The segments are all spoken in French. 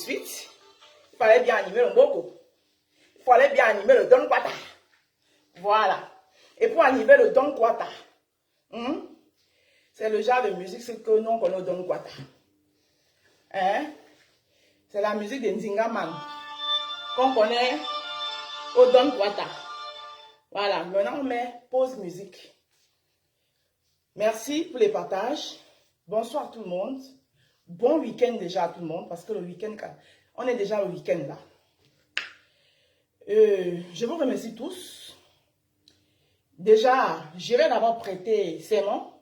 suite, il fallait bien animer le Moko. Il fallait bien animer le Don Kwata. Voilà. Et pour animer le Don Kwata, c'est le genre de musique que nous on connaît au Don Kwata. Hein? C'est la musique de Nzingaman qu'on connaît au Don Kwata. Voilà. Maintenant, on met pause musique. Merci pour les partages. Bonsoir tout le monde. Bon week-end déjà à tout le monde parce que le week-end, on est déjà au week-end là. Je vous remercie tous. Déjà, j'irai d'abord prêter serment.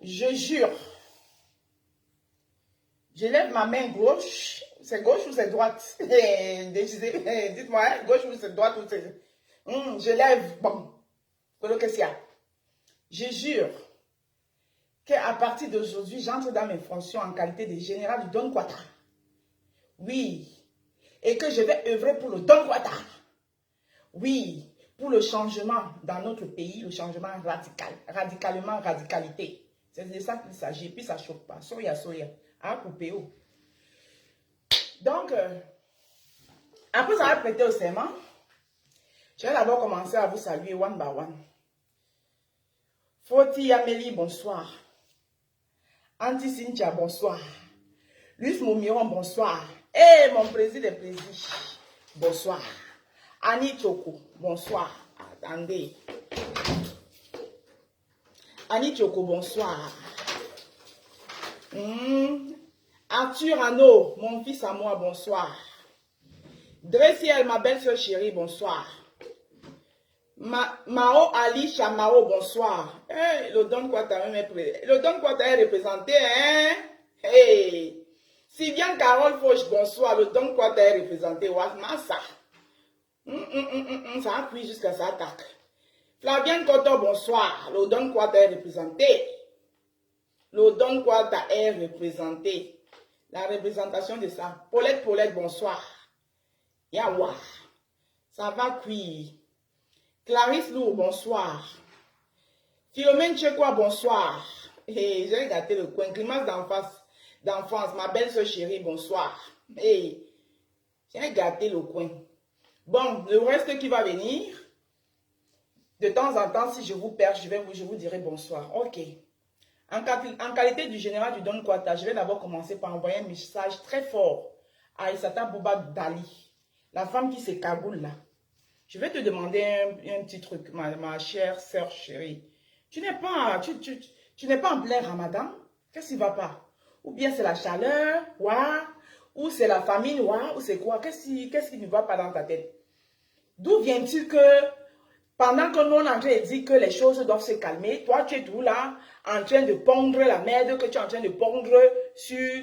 Je jure. Je lève ma main gauche. C'est gauche ou c'est droite? Dites-moi, hein, gauche ou c'est droite ou c'est... je lève. Bon. Qu'est-ce qu'il y a? Je jure qu'à partir d'aujourd'hui, j'entre dans mes fonctions en qualité de général du Don Kwata. Oui. Et que je vais œuvrer pour le Don Kwata. Oui. Pour le changement dans notre pays, le changement radical. Radicalement, radicalité. C'est de ça qu'il s'agit. Puis ça ne choque pas. Soya, soya. À couper. Donc, après avoir prêté au serment, je vais d'abord commencer à vous saluer one by one. Foti Amélie, bonsoir. Anti Cynthia, bonsoir. Luis Momiron, bonsoir. Et mon président des présidents, bonsoir. Annie Choko, bonsoir. Attendez. Annie Choko, bonsoir. Arthur Ano, mon fils à moi, bonsoir. Dressiel, ma belle-soeur chérie, bonsoir. Mao Ali Chamao, bonsoir. Hey, le Don Kwata est représenté, hein? Hey. Sylviane Carole Fauche, bonsoir. Le Don Kwata est représenté. Massa. Ça appuie jusqu'à ça attaque. Flavienne Koto, bonsoir. Le Don Kwata est représenté. Le Don Kwata est représenté. La représentation de ça. Paulette, bonsoir. Yawa. Ça va cuire. Clarisse Lourd, bonsoir. Philomène Tchekoua, bonsoir. Hey, j'ai gâté le coin. Grimace d'enfance, ma belle-soeur chérie, bonsoir. Hey, j'ai gâté le coin. Bon, le reste qui va venir, de temps en temps, si je vous perds, je vous dirai bonsoir. Ok. En qualité du général du Don Kwata, je vais d'abord commencer par envoyer un message très fort à Aissata Bouba Dali, la femme qui se cagoule là. Je vais te demander un petit truc, ma chère sœur chérie. Tu n'es pas en plein ramadan? Qu'est-ce qui ne va pas? Ou bien c'est la chaleur, ouah, ou c'est la famine, ouah, ou c'est quoi? Qu'est-ce qui ne va pas dans ta tête? D'où vient-il que pendant que nous on est en train de dire que les choses doivent se calmer, toi tu es tout là, en train de pondre la merde que tu es en train de pondre sur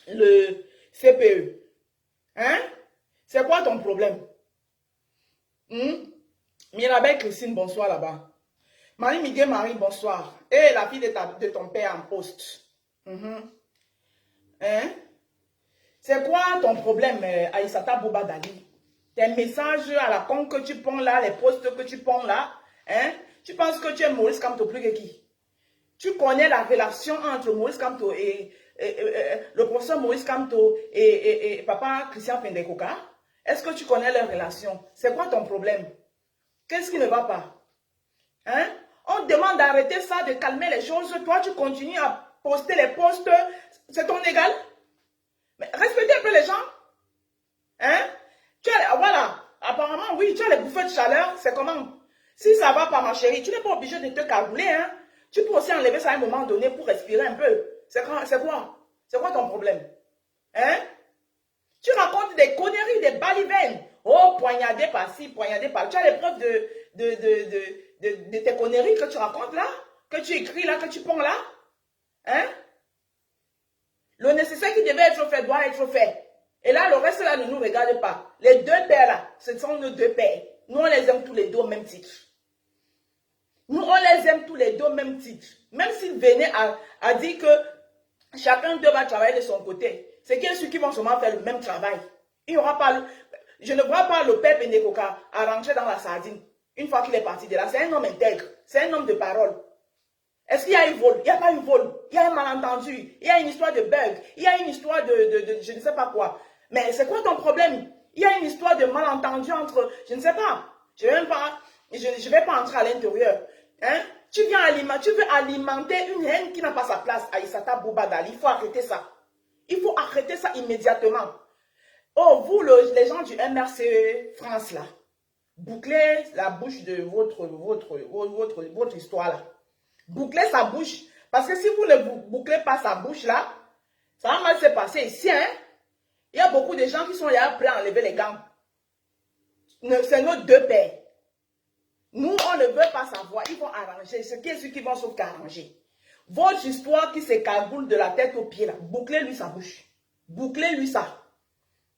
le CPE? Hein? C'est quoi ton problème? Mirabelle Christine, bonsoir là-bas. Marie Miguel Marie, bonsoir. Et la fille de ton père en poste. Hein? C'est quoi ton problème, Aissata Bouba Dali? Tes messages à la con que tu ponds là, les posts que tu ponds là, hein? Tu penses que tu es Maurice Kamto plus que qui? Tu connais la relation entre Maurice Kamto et le professeur Maurice Kamto et papa Christian Pendekoka? Est-ce que tu connais leur relation? C'est quoi ton problème? Qu'est-ce qui ne va pas? Hein? On te demande d'arrêter ça, de calmer les choses. Toi, tu continues à poster les posts. C'est ton égal? Mais respectez un peu les gens. Hein? Voilà. Apparemment, oui, tu as les bouffées de chaleur. C'est comment? Si ça va pas, ma chérie, tu n'es pas obligé de te cagouler. Hein? Tu peux aussi enlever ça à un moment donné pour respirer un peu. C'est quoi? C'est quoi ton problème? Hein? Tu racontes des conneries, des balivernes. Oh, poignardé par-ci, poignardé par-là. Tu as les preuves de tes conneries que tu racontes là, que tu écris là, que tu ponds là. Hein? Le nécessaire qui devait être fait doit être fait. Et là, le reste là ne nous regarde pas. Les deux pères là, ce sont nos deux pères. Nous, on les aime tous les deux au même titre. Nous, on les aime tous les deux au même titre. Même s'ils venaient à dire que chacun d'eux va travailler de son côté. C'est qu'il y a ceux qui vont sûrement faire le même travail. Il y aura pas, je ne vois pas le père Pendekoka à rentrer dans la sardine une fois qu'il est parti de là. C'est un homme intègre. C'est un homme de parole. Est-ce qu'il y a un vol? Il n'y a pas eu vol. Il y a un malentendu. Il y a une histoire de bug. Il y a une histoire de je ne sais pas quoi. Mais c'est quoi ton problème? Il y a une histoire de malentendu entre, je ne sais pas. Je ne vais pas entrer à l'intérieur. Hein? Tu veux alimenter une haine qui n'a pas sa place. Aïssata Boubadali, il faut arrêter ça. Il faut arrêter ça immédiatement. Oh, vous, les gens du MRC France, là, bouclez la bouche de votre histoire, là. Bouclez sa bouche. Parce que si vous ne bouclez pas sa bouche, là, ça va mal se passer ici, hein. Il y a beaucoup de gens qui sont là prêts à enlever les gants. C'est nos deux pères. Nous, on ne veut pas savoir. Ils vont arranger. Ce qui est ceux qui vont sauf qu'arranger. Votre histoire qui s'écagoule de la tête aux pieds, là, bouclez-lui sa bouche. Bouclez-lui ça.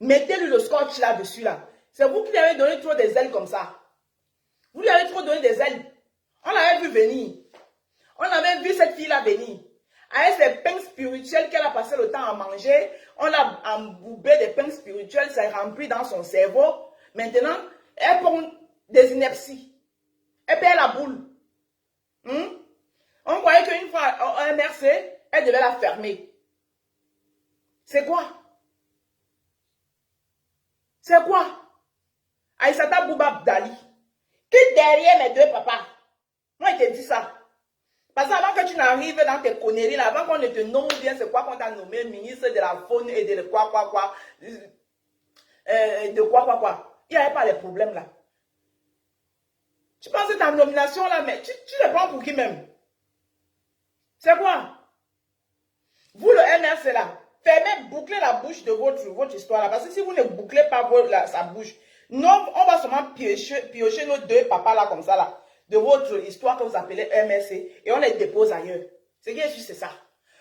Mettez-lui le scotch là-dessus, là. C'est vous qui lui avez donné trop des ailes comme ça. Vous lui avez trop donné des ailes. On l'avait vu venir. On avait vu cette fille-là venir. Avec ses pains spirituels qu'elle a passé le temps à manger, on l'a embourbé des pains spirituels, ça est rempli dans son cerveau. Maintenant, elle prend des inerties. Elle perd la boule. On croyait qu'une fois au MRC, elle devait la fermer. C'est quoi? C'est quoi? Aïssata Bouba Dali. Qui derrière mes deux papas? Moi, je te dis ça. Parce qu'avant que tu n'arrives dans tes conneries, là, avant qu'on ne te nomme bien, c'est quoi qu'on t'a nommé ministre de la faune et de quoi. De quoi. Il n'y avait pas de problème là. Tu penses que ta nomination là, mais tu le prends pour qui même? C'est quoi? Vous, le MRC là, fermez, bouclez la bouche de votre histoire là. Parce que si vous ne bouclez pas sa bouche, non, on va seulement piocher nos deux papas là comme ça là. De votre histoire que vous appelez MRC et on les dépose ailleurs. Ce qui est juste, c'est ça.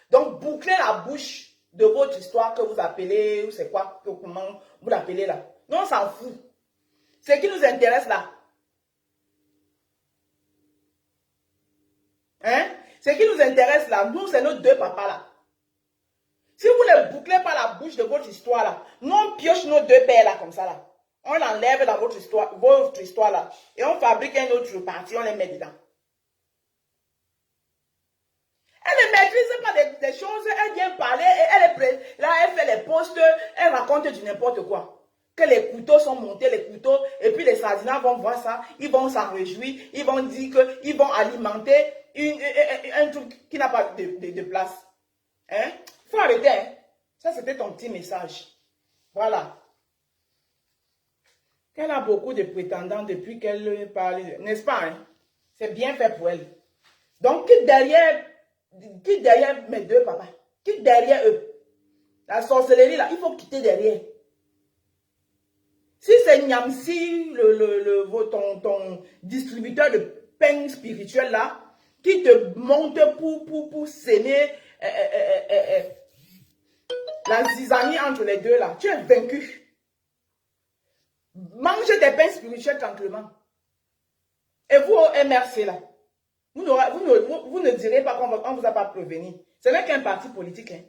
Donc, bouclez la bouche de votre histoire que vous appelez, ou c'est quoi, comment vous l'appelez là. Non, on s'en fout. Ce qui nous intéresse là. Hein? Ce qui nous intéresse là, nous, c'est nos deux papas là. Si vous ne bouclez pas la bouche de votre histoire là, nous, on pioche nos deux pères là comme ça là. On l'enlève dans votre histoire là. Et on fabrique un autre parti, on les met dedans. Elle ne maîtrise pas des choses, elle vient parler, là elle fait les posts, elle raconte du n'importe quoi. Que les couteaux sont montés, les couteaux, et puis les sardinats vont voir ça, ils vont s'en réjouir, ils vont dire qu'ils vont alimenter un truc qui n'a pas de place. Hein? Il faut arrêter. Hein? Ça, c'était ton petit message. Voilà. Elle a beaucoup de prétendants depuis qu'elle parle, n'est-ce pas? Hein? C'est bien fait pour elle. Donc, quitte derrière mes deux papas, quitte derrière eux. La sorcellerie, là, il faut quitter derrière. Si c'est Niamsi, ton distributeur de pain spirituel, là, qui te monte pour s'aimer la zizanie entre les deux, là, tu es vaincu. Mangez des pains spirituels tranquillement. Et vous, au MRC, là, vous ne direz pas qu'on ne vous a pas prévenu. Ce n'est qu'un parti politique. Hein.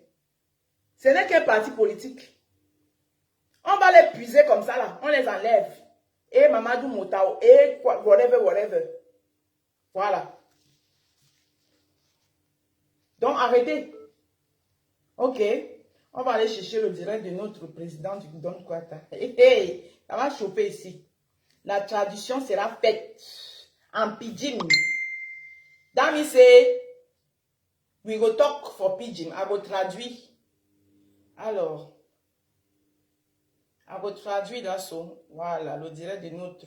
Ce n'est qu'un parti politique. On va les puiser comme ça, là. On les enlève. Et Mamadou Motao, et whatever. Voilà. Donc, arrêtez. Ok. On va aller chercher le direct de notre président du Don Kwata. Hey, ça va chauffer ici. La traduction sera faite en pidgin. Dami say, we go talk for pidgin. I go traduire. Alors, I go traduire là, so. Voilà, le direct de notre.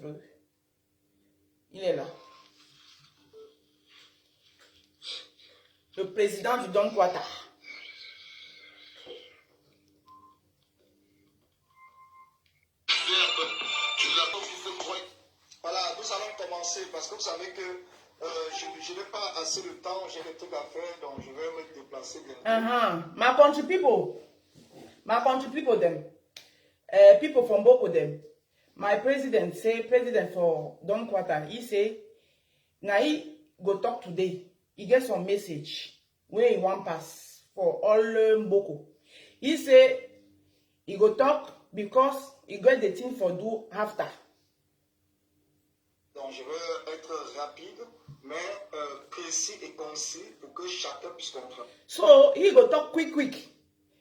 Il est là. Le président du Don Kwata. Voilà, nous allons commencer parce que vous savez que je n'ai pas assez de temps, j'ai des trucs à faire, donc je vais me déplacer bientôt. My country people them. People from Boko them. My president for Don Kwata, he say, now he go talk today. He get some message where he want pass for all Boko. He say, he go talk because he got the thing for do after. Donc je vais être rapide, mais précis et concis pour que chacun puisse comprendre. So he go talk quick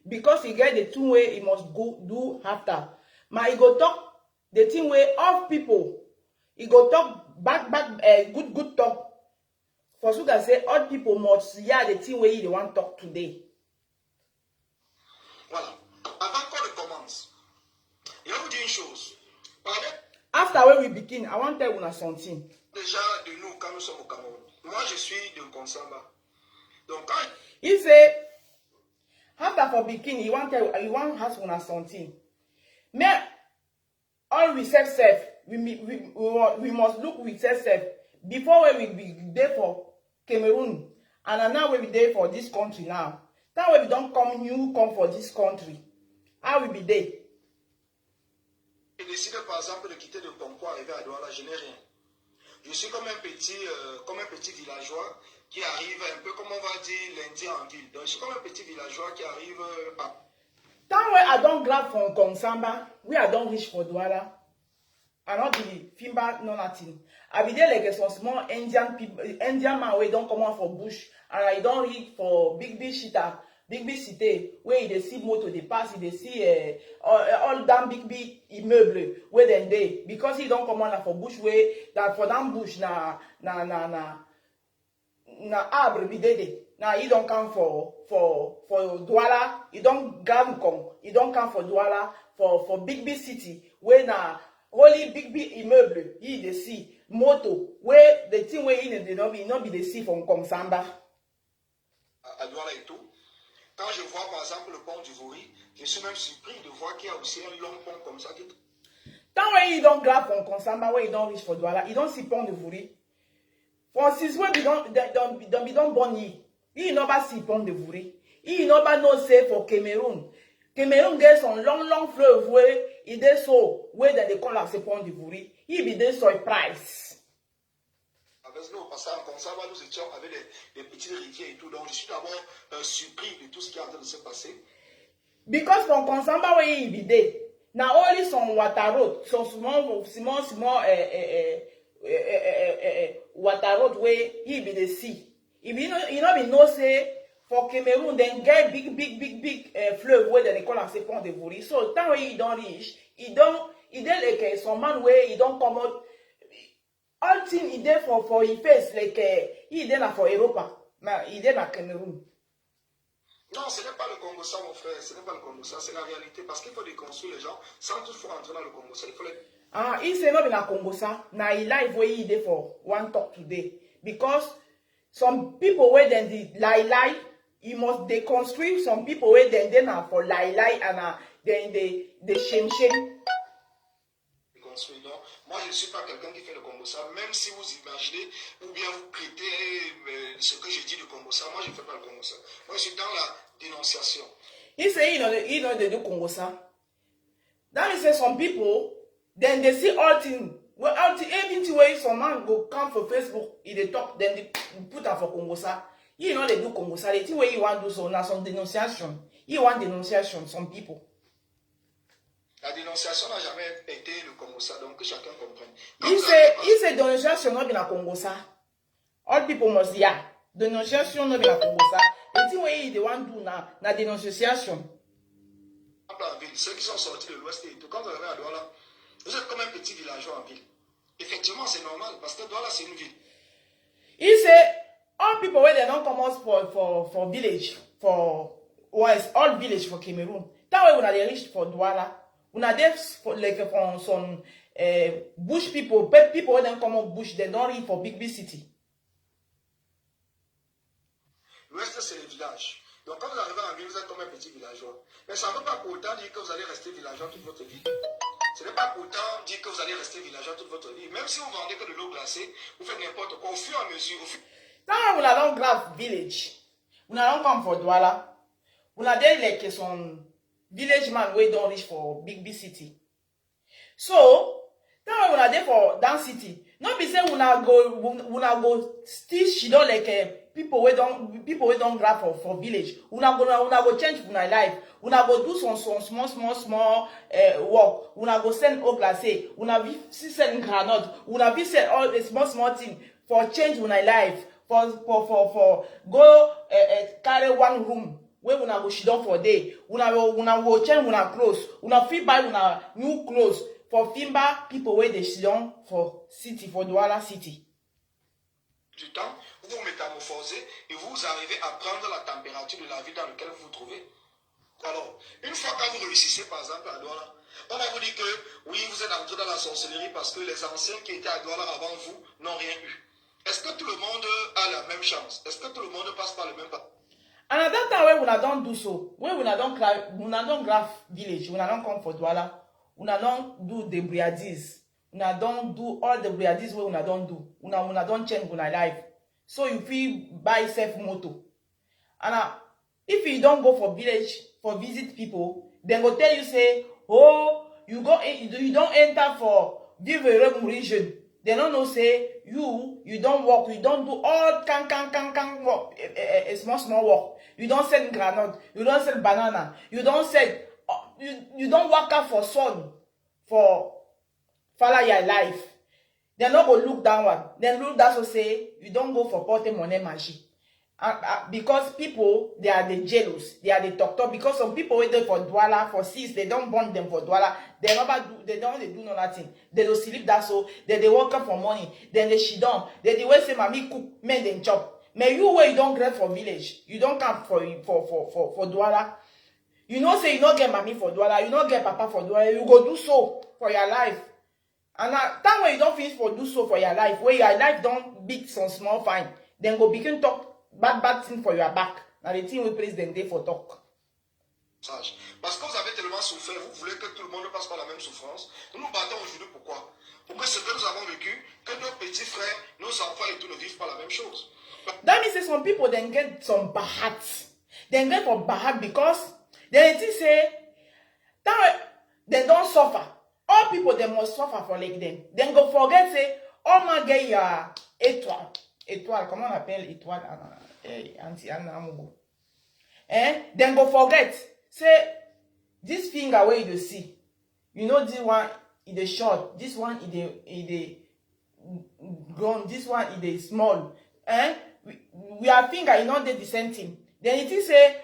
because he get the thing way he must go do after. But he go talk the thing way of people. He go talk back good talk. For so that say all people must hear the thing way they want talk today. Voilà. Avant qu'on ne commence, je vais vous dire une chose. Parlez After when we begin, I want to tell you something. déjà de nous quand nous sommes au Cameroun. Moi, je suis de Konsamba. Donc, quand He say, after for begin, he want ask una something. Me, all we self, we must look with self. Before we be there for Cameroon, and now we be there for this country now. That way we don't come for this country. How we be there? j'ai décidé, par exemple, de quitter le Congo, arriver à Douala, je n'ai rien. Je suis comme un petit villageois qui arrive un peu comme on va dire l'Indien en ville. Donc, je suis comme un petit villageois qui arrive à... That way I don't grab from Konsamba, we I don't reach for Douala. I not be Fimba, no nothing. I be there like some small Indian people, Indian man where don't come out for bush, and I don't read for big shita, big city where they see motor they pass, they see all damn big immeuble where then they because he don't come out for bush way that for them bush na arbre be there. Now he don't come for Douala, he don't come, he don't come for Douala for big city where na only big immeuble he dey see moto where the thing where he not be the see from Konsamba. À Douala et tout. Quand je vois par exemple le pont du Vouri, je suis même surpris de voir qu'il y a aussi un long pont comme ça. That way he don't grab from Konsamba where he don't reach for Douala, he don't see pont de Vouri. For since when we don't born he never see pont de Vouri. He never know say for Cameroon. Cameroon get some long fleuve where he dey so where they call as a pont de Vouri. He be there surprise. Avec nous, parce qu'en Konsamba, nous étions avec des petites rivières et tout. Donc, je suis d'abord surpris de tout ce qui est en train de se passer. Because from Konsamba where he be there, now only some water road, some small water road where he be the sea. If you know be no say for Cameroon, then get big fleuve where they call am say Pont de Vouri. So that way he don't reach, he dey like some man where he don't come out. All thing he dey for his face like he dey na for Europa, he dey na Cameroon. Non, ce n'est pas le Congo ça, mon frère. Ce n'est pas le Congo ça, c'est la réalité. Parce qu'il faut déconstruire les gens sans toutefois entrer dans le Congo ça. Il faut les... He say no be na Congo sa, na he life where he dey for one talk today. Because some people where then the lie, you must deconstruct some people where then na for lie and then they shame. Déconstruire. Donc, moi je ne suis pas quelqu'un qui fait le Congo ça. Même si vous imaginez ou bien vous prêtez ce que je dis du Congo ça, moi je ne fais pas le Congo ça. Moi je suis dans la dénonciation. He say he know they do Congo sa. That means say some people then they see all thing. Well, everything where some man go come for Facebook, if they talk, then they put am for Congo sa. You know they do Congo sa. The thing where you want to do so now some denunciation. You want denunciation, some people. La dénonciation n'a jamais été le Congo ça, donc que chacun comprenne. He say denunciation not be na Congo sa. All people must hear. Denunciation not be na Congo sa. The thing where they want to do na denunciation. En ville, ceux qui sont sortis de l'Ouest et tout, quand vous arrivez à Douala, vous êtes comme un petit villageois en ville. Effectivement, c'est normal parce que Douala, c'est une ville. He say all people where they don't come out for village, for all village for Cameroon. That way when they reach for Douala, when they like from some bush people where they come out bush, they don't reach for big city. L'Ouest, c'est les villages. Donc quand vous arrivez en ville, vous êtes comme un petit villageois. Mais ça ne veut pas pour autant dire que vous allez rester villageois toute votre vie. Ce n'est pas pour autant dire que vous allez rester villageois toute votre vie. Même si vous vendez que de l'eau glacée, vous faites n'importe quoi. Au fur et à mesure, Now when I don't grab village, when I don't come for Douala, when I dey like some village man wey don't reach for big city. So that when I dey for that city, not be say when I go still she don't like people wey don't grab for village. Una go change una life. Una go do some small work. Una go send oglase. Una be send granite. Una be send all the small thing for change una life. for go carry one room where una go sit down for day. Una go change una clothes. Una fit buy una new clothes for Fimba people where they sit down for city, for Douala city. Du temps, vous vous métamorphosez et vous arrivez à prendre la température de la vie dans laquelle vous vous trouvez. Alors, une fois que vous réussissez par exemple à Douala, on va vous dire que oui, vous êtes entré dans la sorcellerie parce que les anciens qui étaient à Douala avant vous n'ont rien eu. Est-ce que tout le monde a la même chance? Est-ce que tout le monde passe par le même pas? And at that time when una don do so, when una don graph village, una don come for Douala, una don do the briadis, una don do all the briadis wey una don do, una don change una life. So you fit buy self motor. And if you don't go for village for visit people, then go tell you say, oh, you don't enter for Vivere region. They don't know say you don't work, you don't do all can work, a small work. You don't sell granite, you don't sell banana, you don't sell, you don't work out for sun, for follow your life. They not go look downward. Then look that so say you don't go for porte money magic. Because people, they are the jealous, they are the talk because some people wait there for Douala for 6, they don't burn them for Douala, they don't do no nothing. They don't sleep that so they work up for money, then they shit down, they wait say mommy cook, men then chop. May you where you don't get for village, you don't come for Douala. You know say you don't get mommy for Douala, you don't get papa for Douala, you go do so for your life. And that way you don't finish for do so for your life, where your life don't beat some small fine, then go begin talk bad thing for your back. Now the thing we place them there for talk. Parce que vous avez tellement souffert, vous voulez que tout le monde passe par la même souffrance. Nous nous battons aujourd'hui pourquoi? Pour que ce que nous avons vécu, que nos petits frères, nos enfants et tout ne vivent pas la même chose. That means that some people then get some bahat. They get for bahat because they say that they don't suffer. All people they must suffer for like them. Then go forget say, oh my get your étoile, comment on appelle étoile anti-anamugo. Then go forget. Say, this finger where you see, you know this one is the short, this one is the grown, this one is the small. We are finger, you know the same thing. Then it is say,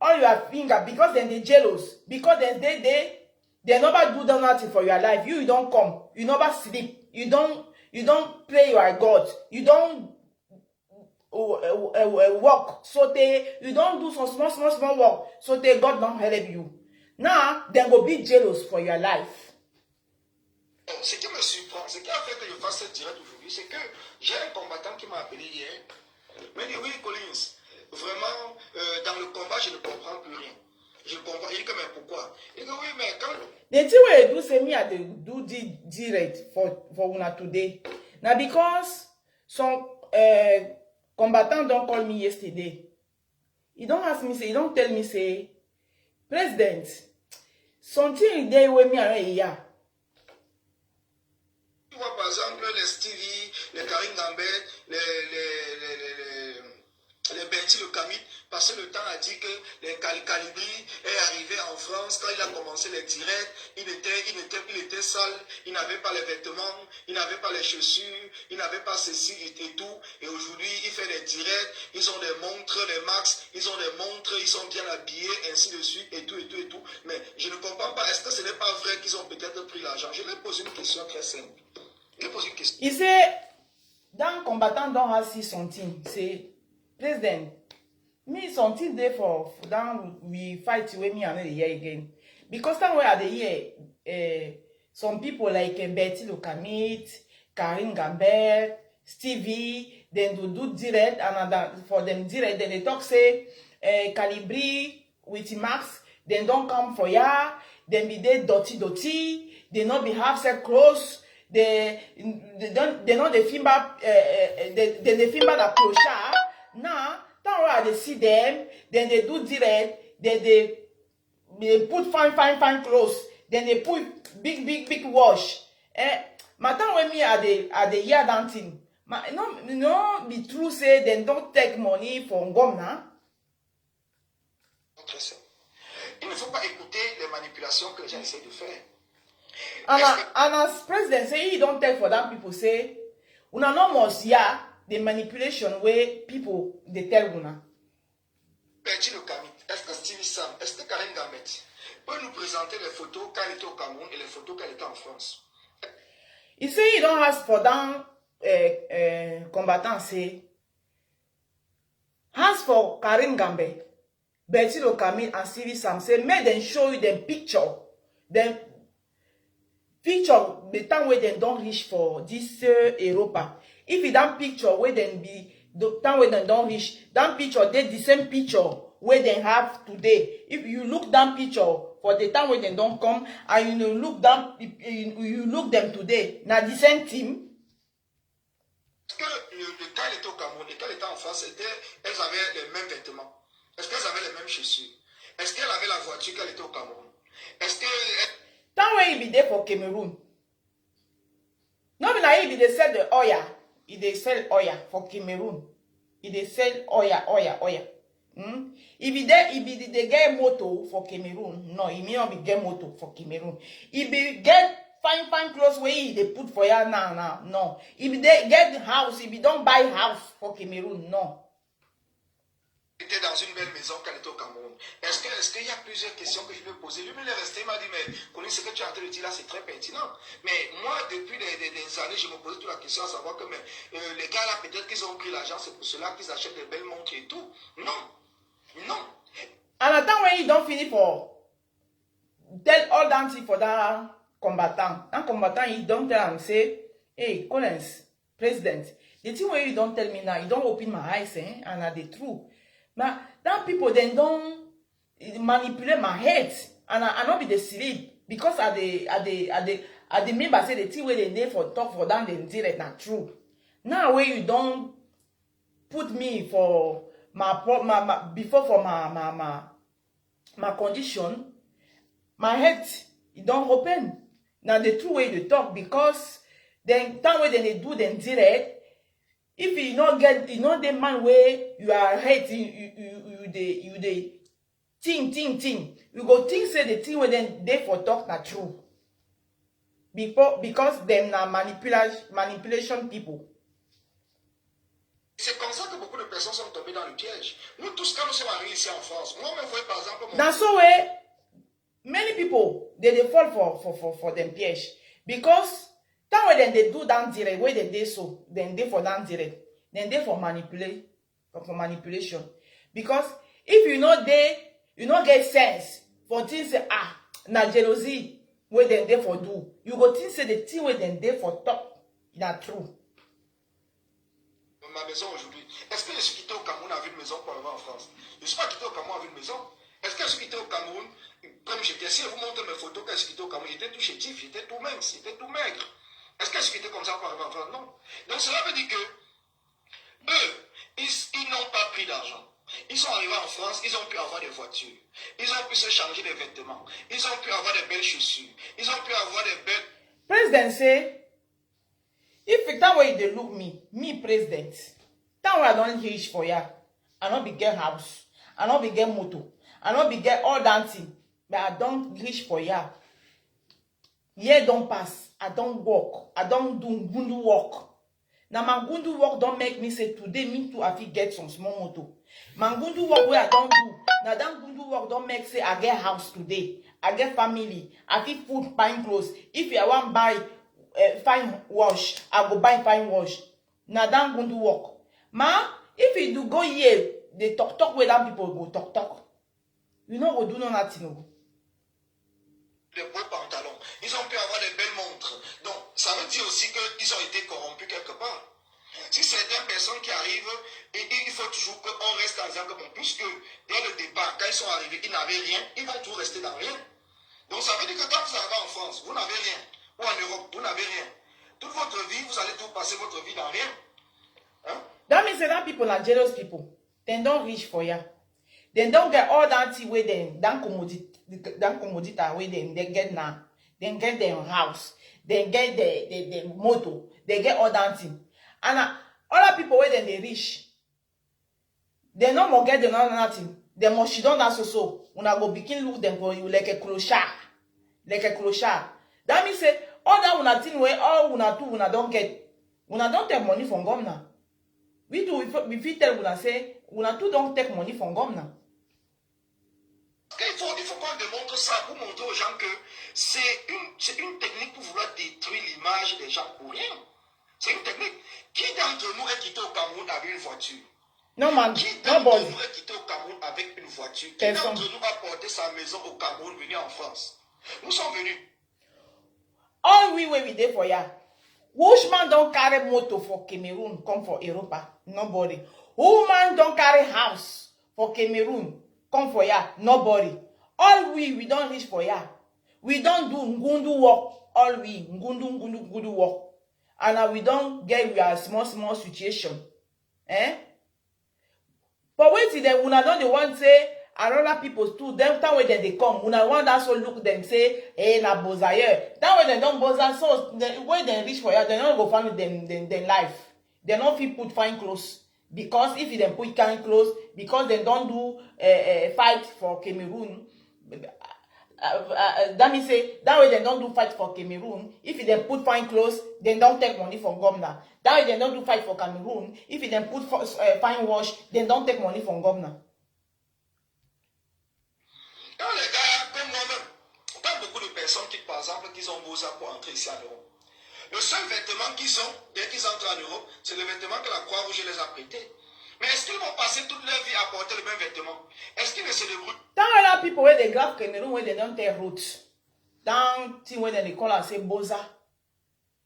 all your finger, because then they jealous, because then they never do nothing for your life. You don't come, you never sleep, you don't pray your God, you don't work, so you don't do some small work, so God don't help you. Now, then go be jealous for your life. Ce qui me surprend, ce qui a fait que je fasse cette direct aujourd'hui, c'est que j'ai un combattant qui m'a appelé hier. Il m'a dit, oui, Collins, vraiment, dans le combat, je ne comprends plus rien. Je comprends. Il dit que, mais pourquoi? Il dit, oui, mais quand... The thing wey I do say me I dey do direct for una today. Now because some combatant don't call me yesterday. He don't ask me say, he don't tell me say, President, something there with me already here. Tu vois par exemple les Stevie, les Karim Gambet, les Bertie le Camille, passer le temps à dire que les Calibri est arrivé en France quand il a commencé les directs, il était sale, il n'avait pas les vêtements, il n'avait pas les chaussures, il n'avait pas ceci et tout. Et aujourd'hui, il fait des directs, ils ont des montres, des Max, ils ont des montres, ils sont bien habillés, ainsi de suite, et tout. Mais je ne comprends pas, est-ce que ce n'est pas vrai qu'ils ont peut-être pris l'argent? Je vais poser une question très simple. Il say, dans combattant don't ask something, say, President, me something there for down we fight with me another year again. Because that way at the year, some people like Betty Lukamit, Karim Gambert, Stevie, then do direct, and for them direct, then they talk say, Calibri with Max, then don't come for ya, then be there dirty, they not be half set close. They know the Fimba, the Fimba approach. Now, that way they see them, then they do direct, then they put fine clothes, then they put big wash. Matter when me at the year dancing, no be true say they don't take money from Gomna. Il ne faut pas écouter les manipulations que les gens essaient de faire. And as president say he don't take for that people say una no must yeah the manipulation where people they tell una. Petit le Camille, est-ce que Stevie Sam, est-ce que Karen Gamet peut nous présenter les photos quand elle était au Cameroun et les photos quand elle était en France? You say you don't ask for down combatant say ask for Karen Gambe, Betty Camille and Stevie Sam say make them show you them picture the time where they don't reach for this Europa. If you don't picture where they be the time where they don't reach, that picture they the same picture where they have today. If you look that picture for the time where they don't come and you look them, you look them today, now the same team. Est-ce que quand elle était au Cameroun et quand elle était en France, elles avaient les mêmes vêtements? Est-ce qu'elles avaient les mêmes chaussures? Est-ce qu'elle avait la voiture quand elle était au Cameroun? Est-ce que time when you be there for Cameroun, no be like if they sell the oil, if they sell oil for Cameroon, if they sell oil. If be there, if they get motor for Cameroon, no, it may not be get motor for Cameroon. If they get fine clothes where they put for ya now, no. If they get the house, if you don't buy house for Cameroon, no. était dans une belle maison quand elle était au Cameroun. Est-ce qu'il y a plusieurs questions que je peux poser? Lui, il est resté, il m'a dit, mais Colin, ce que tu es en train de dire là, c'est très pertinent. Mais moi, depuis des années, je me posais toute la question à savoir que les gars là, peut-être qu'ils ont pris l'argent, c'est pour cela qu'ils achètent des belles montres et tout. Non. And at time when you don't finish for tell all that thing for that combatant, you don't tell him, say, hey, Collins, president, the thing where you don't tell me now, you don't open my eyes, and are the truth. Now, that people then don't manipulate my head, and I not be the sleep because I the member say the thing where they need for talk for them, they direct not true. Now where you don't put me for my before for my condition, my head it don't open. Now the true way to talk because then that way they do them direct. If you not get, you know the man where you are hating, you the thing. You go think say the thing where then they for talk not true. Because them na manipulation people. C'est comme ça que beaucoup de personnes sont tombées dans le piège. Nous tous, quand nous sommes arrivés ici en France, moi, me voyez par exemple. That's so way many people they fall for them piège because. That way then they do down direct, where they so, then they for down direct, then they for manipulation. Because if you know you not get sense for things say na jealousy where then they for do, you go think say the thing where then they for talk, not true. Ma maison aujourd'hui, est-ce que je suis quitté au Cameroun avec une maison pour arriver en France? Je ne suis pas quitté au Cameroun avec une maison. Est-ce que je suis quitté au Cameroun, comme j'étais, si je vous montre mes photos quand je suis quitté au Cameroun, j'étais tout chétif, j'étais tout mince, j'étais tout maigre. Est-ce que je suis comme ça pour arriver en France? Non. Donc cela veut dire que eux, ils n'ont pas pris d'argent. Ils sont arrivés en France, ils ont pu avoir des voitures. Ils ont pu se changer des vêtements. Ils ont pu avoir des belles chaussures. Ils ont pu avoir des belles... President say, if that way they look me president, that way I don't reach for ya. I don't be get house. I don't be get motor. I don't be get all that thing. But I don't reach for ya. Year don't pass. I don't walk. I don't do gundu walk. Now my gundu walk don't make me say today me too I fit get some small motor. My gundu walk where I don't do. Now that gundu walk don't make say I get house today. I get family. I fit food, fine clothes. If I want buy fine wash, I go buy fine wash. Now that gundu walk. Ma, if you do go here, they talk where that people go talk. You know go do nothing. No. Des beaux pantalons. Ils ont pu avoir des belles montres. Donc, ça veut dire aussi qu'ils ont été corrompus quelque part. Si certaines personnes qui arrivent, il faut toujours qu'on reste en disant que bon, puisque dès le départ, quand ils sont arrivés, ils n'avaient rien, ils vont toujours rester dans rien. Donc, ça veut dire que quand vous arrivez en France, vous n'avez rien. Ou en Europe, vous n'avez rien. Toute votre vie, vous allez tout passer votre vie dans rien. Hein? That means that people are jealous people. They don't reach for ya. They don't get all that thing where they commodity where they get now. They get their house. They get the motor. They get all that thing. And other people where they reach, they no more get the nothing. They must she don't so. When I go begin look them for you like a clochard. Like a clochard. That means say all that una thing where all una do una don't get. Una don't take money from government. We do, if you tell una say, una tout don't take money from government. Il faut qu'on démontre ça pour montrer aux gens que c'est une technique pour vouloir détruire l'image des gens pour rien. C'est une technique. Qui d'entre nous est quitté au Cameroun avec une voiture? Non, man, Qui d'entre nobody. nous est quitté au Cameroun avec une voiture? Qui Personne. d'entre nous a porté sa maison au Cameroun, venu en France? Nous sommes venus. All we did for ya. Which man don't carry motor for Cameroon come for Europa? Nobody. Who man don't carry house for Cameroon come for ya? Nobody. All we don't reach for ya. We don't do ngundu work. All we ngundu work. And now we don't get we are small situation. Eh? But wait till then, una don't the one say another people too. Them time when they come, una one that so look them say, hey na bozaye. That way they don't boza so when they reach for ya, they don't go find them life. They don't feel put fine clothes because if they put fine clothes because they don't do fight for Cameroon. That means say that way they don't do fight for Cameroon. If they put fine clothes, they don't take money from governor. That way they don't do fight for Cameroon. If they put fine wash, they don't take money from governor. Quand les gars, comme moi-même, pas beaucoup de personnes qui, par exemple, qui ont beau ça pour entrer ici en Europe. Le seul vêtement qu'ils ont, dès qu'ils entrent en Europe, c'est le vêtement que la Croix-Rouge les a prêté. Mais est-ce qu'ils vont passer toute leur vie à porter le même vêtement? Est-ce qu'ils ne se débrouillent? There are people where they grab Cameroon where they don't take roots. Down thing where they call and say boza.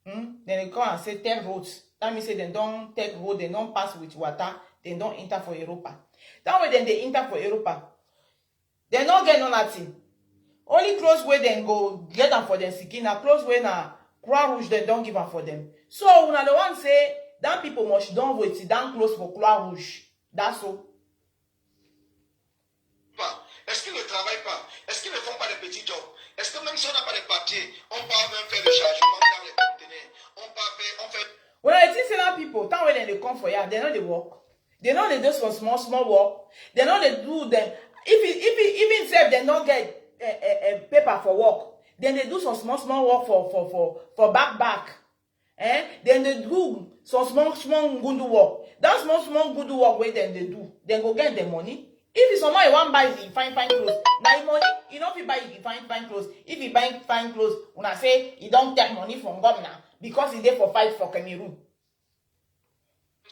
Then they call and say take roots. That means say they don't take road, they don't pass with water, they don't enter for Europa. That way then they enter for Europa. They don't get no nothing. Only clothes where they go get them for them seeking. Now clothes where na Croix Rouge they don't give them for them. So when the one say that people must don't wait down close for Croix Rouge. That's all. Est-ce qu'ils ne travaillent pas? Est-ce qu'ils ne font pas de petits jobs? Est-ce que même si on n'a pas de papier, on peut même faire le chargement dans les conteneurs? On fait... When I think say people, time when they come for ya, they know they work. They know they do some small work. They know they do them. Even if they don't get a paper for work, then they do some small work for back. Then they do some small good work. That small good work where then they do, then go get the money. If somebody want buy the fine clothes, now money, you know if you buy the fine clothes. If you buy fine clothes, when I say you don't take money from government because it's there for fight for Cameroon.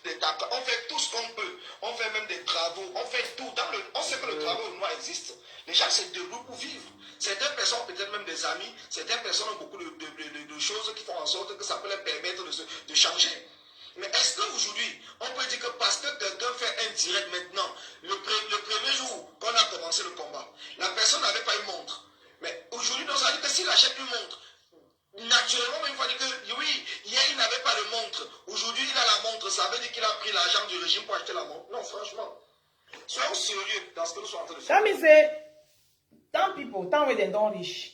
On fait tout ce qu'on peut. On fait même des travaux. On fait tout. On sait que le travail au noir existe. Les gens se débrouillent pour vivre. Certaines personnes ont peut-être même des amis. Certaines personnes ont beaucoup de choses qui font en sorte que ça peut leur permettre de changer. Mais est-ce qu'aujourd'hui, on peut dire que parce que quelqu'un fait un direct maintenant, le premier jour qu'on a commencé le combat, la personne n'avait pas une montre. Mais aujourd'hui, on a dit que s'il achète une montre, naturellement, il faut dire que oui, hier il n'avait pas de montre. Aujourd'hui, il a la montre. Ça veut dire qu'il a pris l'argent du régime pour acheter la montre. Non, franchement. Soyons sérieux dans ce que nous sommes en train de faire. That means say, some people, time when they don't reach,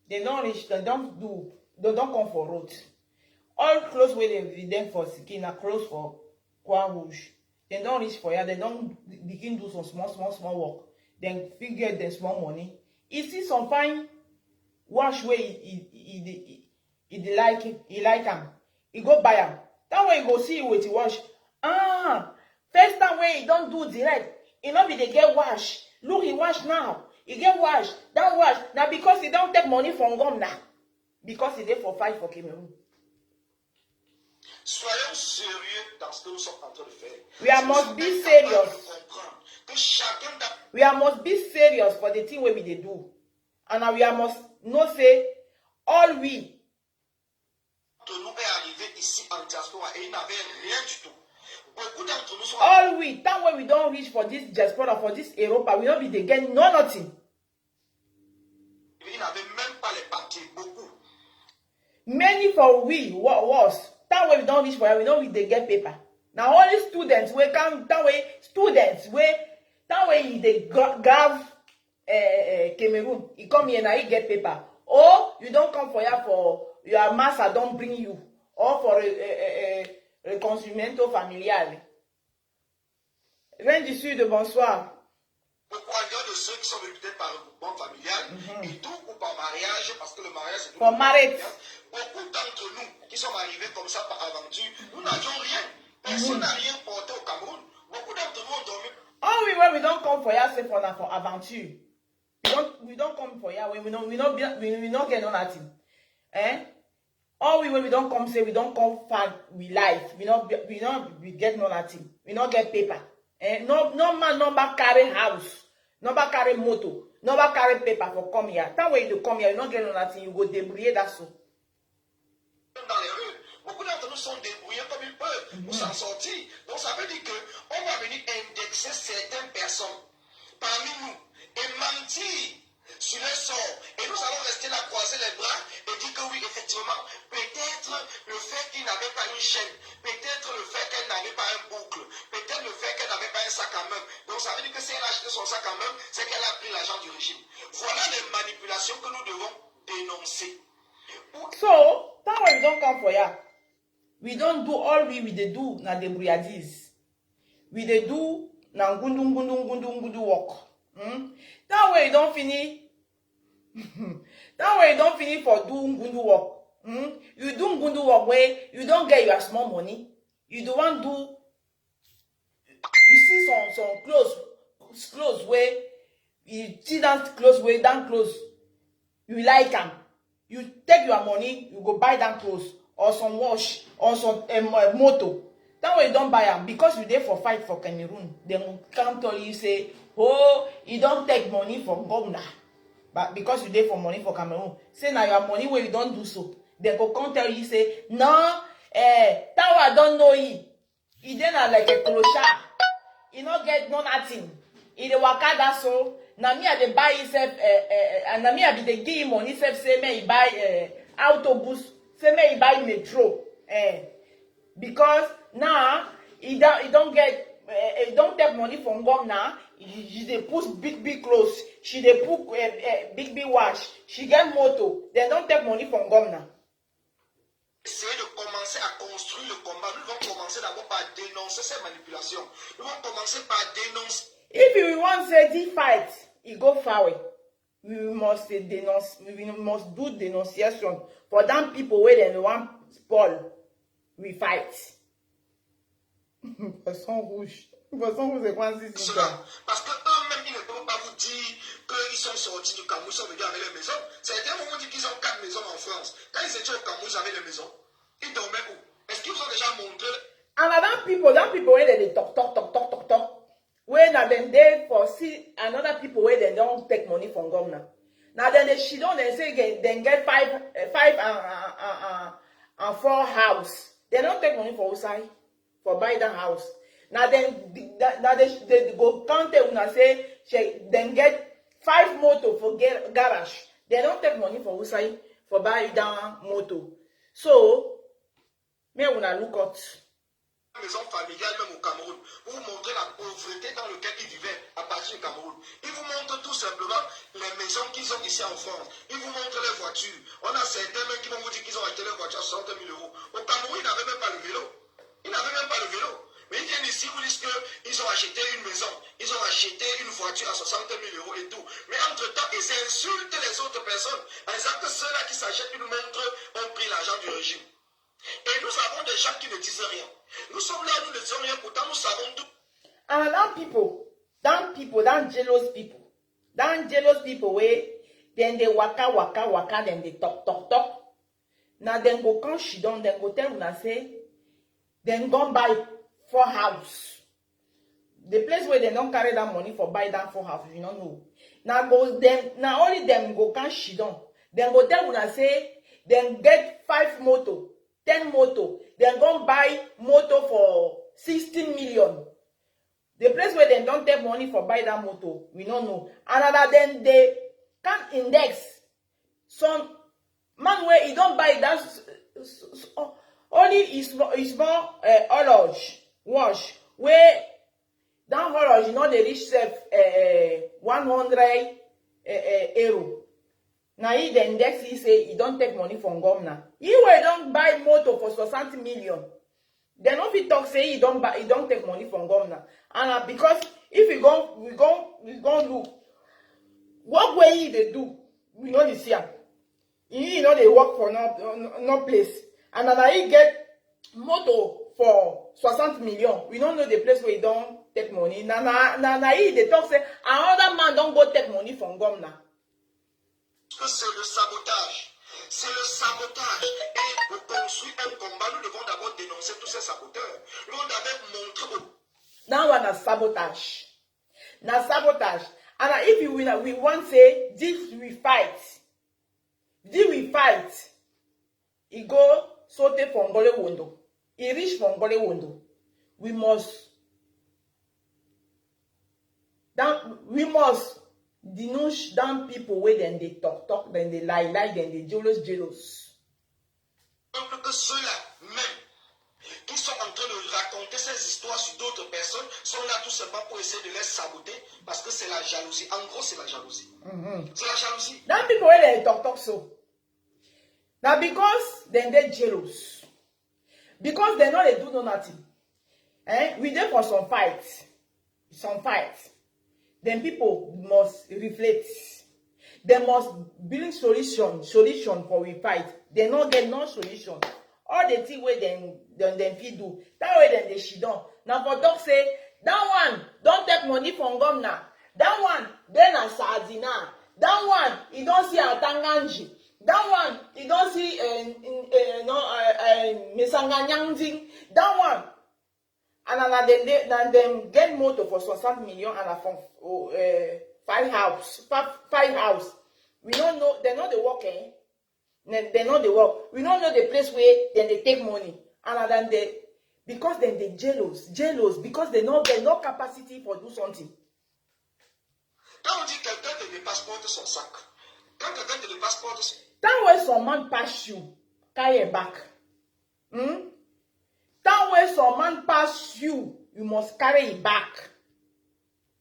they don't come for road. All clothes where they them for skin are clothes for Croix Rouge. They don't reach for ya. They don't begin do some small work. Then figure the small money. You see some fine wash where he like him. He go buy him. That way he go see you with the wash. First time when he don't do direct, he not be they get wash. Look, he wash now. He get wash. That wash now because he don't take money from gum now. Because he there for fight for Cameroon. Soyons sérieux dans ce que nous sommes en train de faire. We must be serious. We must be serious for the thing where we they do. And we must not say all we. Nous est arrivé ici en diaspora et il n'avait rien du tout. Beaucoup d'entre nous sont all we, that way we don't reach for this diaspora, for this Europa, we don't be they get nothing. Il n'avait même pas les papiers, beaucoup. Many for we, what was? That way we don't reach for it, we don't they get paper. Now only students we come that way, students that way they grab Cameroon. He come here now he get paper. Or you don't come for here for your master don't bring you. Or for reconstruimento familial. Vin du Sud, bonsoir. Pourquoi il y a de ceux qui sont venus peut-être par regroupement familial et tout ou par mariage, parce que le mariage c'est for marriage. Beaucoup d'entre nous qui sommes arrivés comme ça par aventure, nous n'avions rien. Personne n'a rien porté when we don't come for ya, say for aventure. We don't come for ya when we not get nothing. All when we don't come say we don't come far we life. We get nothing. We not get paper. No man number carry house, number carry motor, number carry paper for come here. That way you come here, you not get nothing, you go débrouiller that so. Dans les rues, beaucoup d'entre nous sont débrouillés comme ils peuvent pour s'en sortir. Donc ça veut dire qu'on va venir indexer certaines personnes parmi nous et mentir sur leur sort. Et nous allons rester là, croiser les bras et dire que oui, effectivement, peut-être le fait qu'il n'avait pas une chaîne, peut-être le fait qu'elle n'avait pas un boucle, peut-être le fait qu'elle n'avait pas un sac à main. Donc ça veut dire que si elle a acheté son sac à main, c'est qu'elle a pris l'argent du régime. Voilà les manipulations que nous devons dénoncer. So, that way we don't come for ya. We don't do all we dey do na the brouillardise. We dey do na gundu work. That way you don't finish. That way you don't finish for doing gundu work. You do gundu work where you don't get your small money. You don't want do. You see some clothes where you see that clothes where that clothes you like them. You take your money, you go buy that clothes or some wash or some motor. That way you don't buy them because you there for fight for Cameroon. They will come to you say, oh, you don't take money from governor, but because you there for money for Cameroon. Say now your money where you don't do so. They go come tell you say, no, that one I don't know he. He then like a clochard. He not get no nothing. He the waka that so. Na me I dey buy himself and na me I be dey give him money self say me he buy autobus, say me he buy metro. Because now he don't get he don't take money from governor. She dey put big clothes. She dey put big wash. She get motor. They don't take money from governor. Essayer de commencer à construire le combat. Nous devons commencer d'abord par dénoncer ces manipulations. Nous devons commencer par dénoncer. If you want say this fight, it go far away. We must denounce. We must do denunciation for them people where they want spoil. We fight. Poisson rouge. Poisson rouge, c'est quoi ça? Parce que eux-mêmes, ils ne peuvent pas vous dire qu'ils sont sortis du Cameroun, ils sont venus avec les maisons. Certains vont dire qu'ils ont 4 maisons en France. Quand ils étaient au Cameroun, ils avaient les maisons. Ils dormaient où? Est-ce qu'ils vous ont déjà montré? And them people where they talk. When now then they for see another people where they don't take money from government. Now then they she don't they say then get five and 4 house. They don't take money for outside for buy that house. Now then they go counter when say she then get 5 motor for garage. They don't take money for outside for buy that motor. So me when I look out. Maison familiale même au Cameroun, pour vous montrer la pauvreté dans laquelle ils vivaient à partir du Cameroun. Ils vous montrent tout simplement les maisons qu'ils ont ici en France. Ils vous montrent les voitures. On a certains même qui vont vous dire qu'ils ont acheté leur voiture à 60 000 euros. Au Cameroun, ils n'avaient même pas le vélo. Ils n'avaient même pas le vélo. Mais ils viennent ici, vous disent qu'ils ont acheté une maison, ils ont acheté une voiture à 60 000 euros et tout. Mais entre-temps, ils insultent les autres personnes en disant que ceux-là qui s'achètent une montre ont pris l'argent du régime. Et nous avons des gens qui ne disent rien. Nous sommes là, nous ne disons rien, pourtant nous savons tout. And that jealous people where then they waka, then they talk. Now then go come she down, then go tell una say, then go buy 4 house. The place where they don't carry that money for buy that 4 house, you don't know. Now only them go come she down. Then go tell una say, then get 5 motor. 10 motor, then go buy motor for 16 million. The place where they don't take money for buy that motor, we don't know. Another then they can index some man where he don't buy that only is more orange wash where that orange you know they reach 100 euro. Now he the index he say he don't take money from governor. He will don't buy motor for 60 million. Then if he talk say he don't take money from governor. And because if we go look what way he they do, we know this year. He know they work for no place. And then he get motor for 60 million. We don't know the place where you don't take money. They talk say another man don't go take money from Gomna. C'est le sabotage. C'est le sabotage. Et pour construire un combat, nous devons d'abord dénoncer tous ces saboteurs. Nous devons d'abord montrer. That one is sabotage. Now sabotage. And if you win, we want to say this we fight. This we fight. He go saute from Gole window. He reach from Gole window. We must denounce down people where then they talk, then they lie, then they jealous. Donc que ceux-là même qui sont en train de raconter ces histoires sur d'autres personnes sont là tout simplement pour essayer de les saboter parce que c'est la jalousie. En gros, c'est la jalousie. C'est la jalousie. Then people where they talk so. Now because then they jealous. Because they know they do nothing. We there for some fights. Then people must reflect. They must bring solution for we fight. They not get no solution. All the thing where them fit do. That way then they shit down. Now for dog say, that one don't take money from Gomna. That one then a Sardina. That one you don't see a Tanganji. That one you don't see Misanganyangzing. That one. And then them get motor for 60 million and from 5 house. We don't know, they know the work, They know the work. We don't know the place where then they take money. And then because then they jealous, because they know they no capacity for do something. Quand on dit quelqu'un te dépasse, porte son sac. Quand quelqu'un te dépasse, porte son... That way some man pass you, carry it back. That way some man pass you, you must carry it back.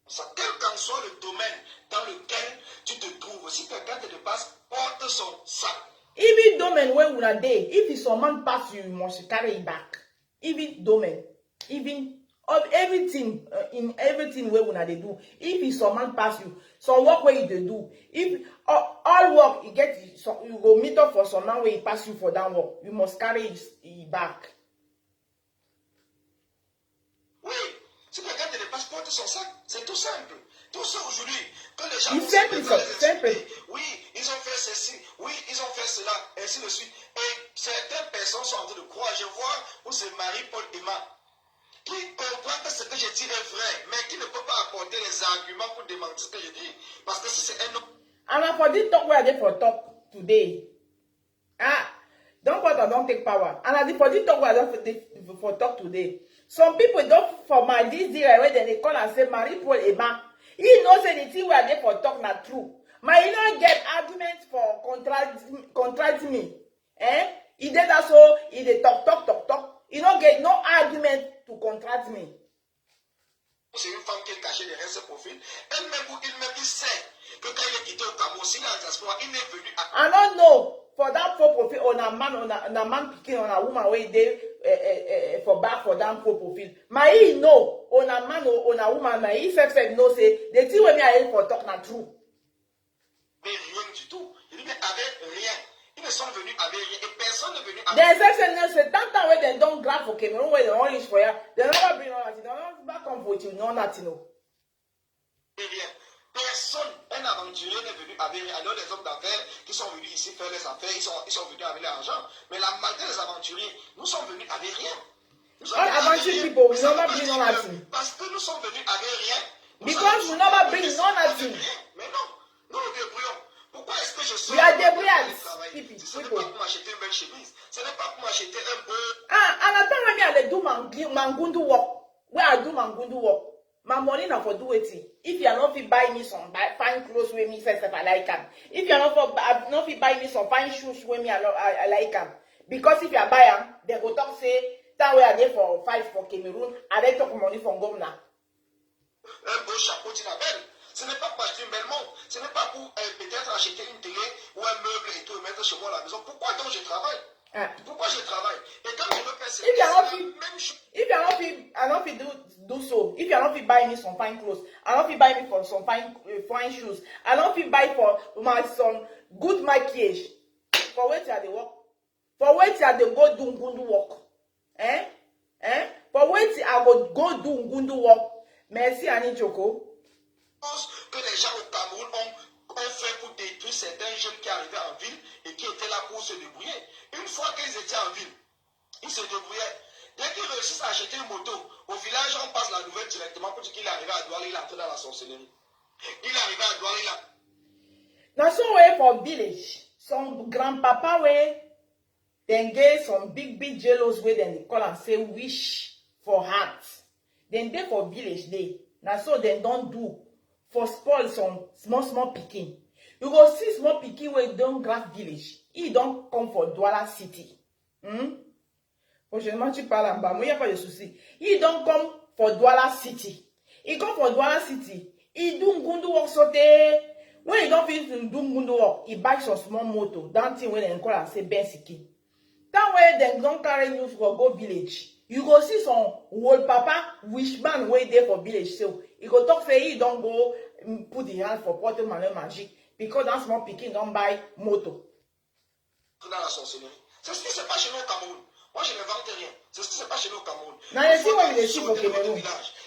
Ça, quel qu'en soit le domaine dans lequel tu te trouves, si quelqu'un te dépasse, porte son sac. Even domain where una dey, if some man pass you, you must carry it back. Even domain, even of everything in everything where una dey do. If some man pass you, some work where you dey do. If all work you get, you go meet up for some man where he pass you for that work. You must carry it back. Oui, si quelqu'un te dépasse, porte son sac. C'est tout simple. Tout ça aujourd'hui, quand les gens oui, ils ont fait ceci, oui, ils ont fait cela, ainsi de suite. Et certaines personnes sont en train de croire. Je vois où c'est Marie-Paul Emma qui comprend que ce que je dis est vrai, mais qui ne peut pas apporter les arguments pour démentir ce que je dis. Parce que si c'est un autre. And for this talk where I did for talk today. Don't what I don't take power. And I did for this talk where I did for talk today. Some people don't for my this year where they call and say Marie-Paul Emma. He knows anything where they for talk not true. My you don't get arguments for contract me. He did that so he dey talk. You don't get no argument to contract me. C'est une femme qui est cachée derrière ce profil. Il sait que quand il est quitté au Cameroun, s'il est en diaspora, il est venu à... I don't know. For that faux profile, on a man picking on a woman where they for back for that faux profile. My he know on a man on a woman, my he first know say the thing when me I for talk not true. Mais rien du tout. Il dit mais avec rien. Ils ne sont venus avec rien et personne n'est venu avec rien. The exception say that time when they don't grab for Cameroon where they don't reach for ya, they never bring on nothing. They don't back come for you, no nothing no. Rien. Personne, un aventurier n'est venu avec rien. Alors les hommes d'affaires qui sont venus ici faire les affaires, ils sont venus avec l'argent. Mais la majorité des aventuriers, nous sommes venus avec rien. All aventuriers people, we never bring on nothing. Parce que nous sommes venus avec rien. Because we never bring on nothing. Mais non, nous nous débrouillons. Pourquoi est-ce que je suis... We are débrouillards. Ce n'est pas pour m'acheter une belle chemise. Ce n'est pas pour m'acheter un beau... And I tell me I do mangundu work. Where I do mangundu work. My money not for do it. If you are not fit buy me some fine clothes with me, first if I like them. If you are not fit buy me some fine shoes with me, I like them. Because if you are buy them, they go talk say that way are there for 5 for Cameroon, and they talk money from Gomna. Un beau chapeau d'Inabelle. Ce n'est pas pour acheter une belle montre. Ce n'est pas pour peut-être acheter une télé ou un meuble et tout et mettre chez moi à la maison. Pourquoi donc je travaille? Pourquoi je travaille? Et quand je veux faire c'est la même chose. If you are not fit do so, if you are not fit buy me some fine clothes, I not fit buy me for some fine shoes, I not fit buy for my son good maquillage. For where you are the work? For where you are the go do work? Hein? For wait, I will go do Ngundu work. Merci, Annie Choco. Que les gens au Cameroun ont fait pour détruire certains jeunes qui arrivaient en ville et qui étaient là pour se débrouiller. Une fois qu'ils étaient en ville, ils se débrouillaient. Dès qu'ils réussissent à acheter une moto, au village, on passe la nouvelle directement pour dire qu'il est arrivé à Douala, il est entré dans la sorcellerie. Il est arrivé à Douala, il a... Now, some way for village, some grandpapa way, then get some big jealous way, then they call and say wish for heart. Then they for village day. Now so they don't do for spoil some small picking. You go see small picking where don't grab village. He don't come for Douala city. Prochainement tu parles en bas, moi il n'y a pas de souci. He don't come for Douala city. He come for Douala city. He do Ngundu work sote. When he don't finish to do Ngundu work, he buy some small motor. That thing when they call and say Ben Siki. That way they don't carry news for go village. You go see some old papa wish man way there for village. So he go talk say he don't go put the hand for porter manuel magic because that small pikin don't buy motor. Dans la sorcellerie. C'est ce qui se passe chez nous au Cameroun. Moi je ne vante rien. C'est ce qui se passe chez nous au Cameroun. Now you see what you see for Cameroon.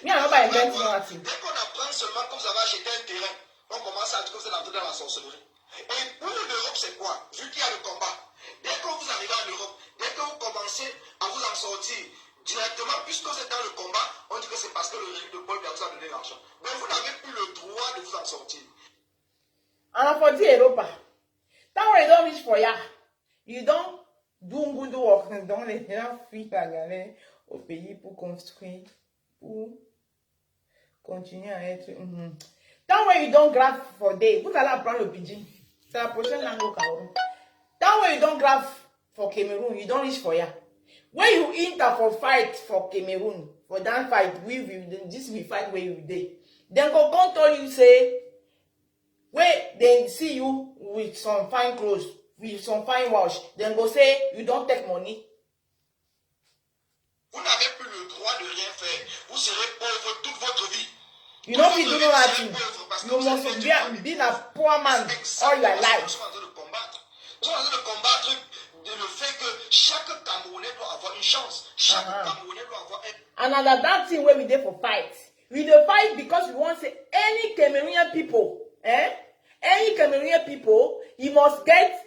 Me I don't buy inventing nothing. Dès qu'on apprend seulement que vous avez acheté un terrain, on commence à dire que vous êtes entré dans la sorcellerie. Et pour l'Europe c'est quoi? Vu qu'il y a le combat. Dès que vous arrivez en Europe, dès que vous commencez à vous en sortir directement, puisque vous êtes dans le combat, on dit que c'est parce que le régime de Paul Biya vous a donné l'argent. Mais vous n'avez plus le droit de vous en sortir. And for the Europa, that way you don't reach for ya. You don't do Ngundu work. Donc les gens fuient la galère au pays pour construire, pour continuer à être. That way you don't grab for day. Vous allez apprendre le pidgin. C'est la prochaine langue au Cameroun. That way you don't grab for Cameroon, you don't reach for ya. When you enter for fight for Cameroon, for that fight, this we fight where you dey. Then go come tell you say, where they see you with some fine clothes, with some fine wash, then go say you don't take money. Vous n'avez plus le droit de rien faire. Vous serez pauvre toute votre vie. You know if you do nothing, you must be a poor man all your life. Nous sommes en train de combattre le fait que chaque Camerounais doit avoir une chance. Chaque Camerounais doit avoir un... Another thing where we dey for fight. We dey fight because we want to say any Cameroonian people, any Cameroonian people, you must get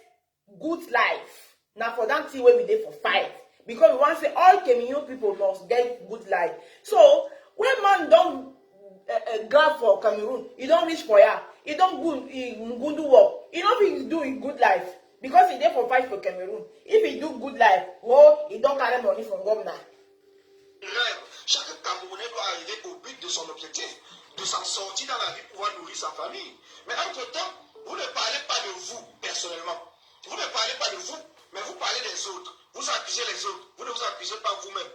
good life. Now for that thing where we dey for fight. Because we want to say all Cameroonian people must get good life. So, when man don't grab for Cameroon, he don't reach for ya. He don't good do work. He don't think he do a good life. Because he there for fight for Cameroon. If he do good life, well, he don't carry money from government. Chaque Camerounais doit arriver au but de son objectif, de s'en sortir dans la vie pour pouvoir nourrir sa famille. Mais entre-temps, vous ne parlez pas de vous personnellement. Vous ne parlez pas de vous, mais vous parlez des autres. Vous accusez les autres. Vous ne vous accusez pas vous-même.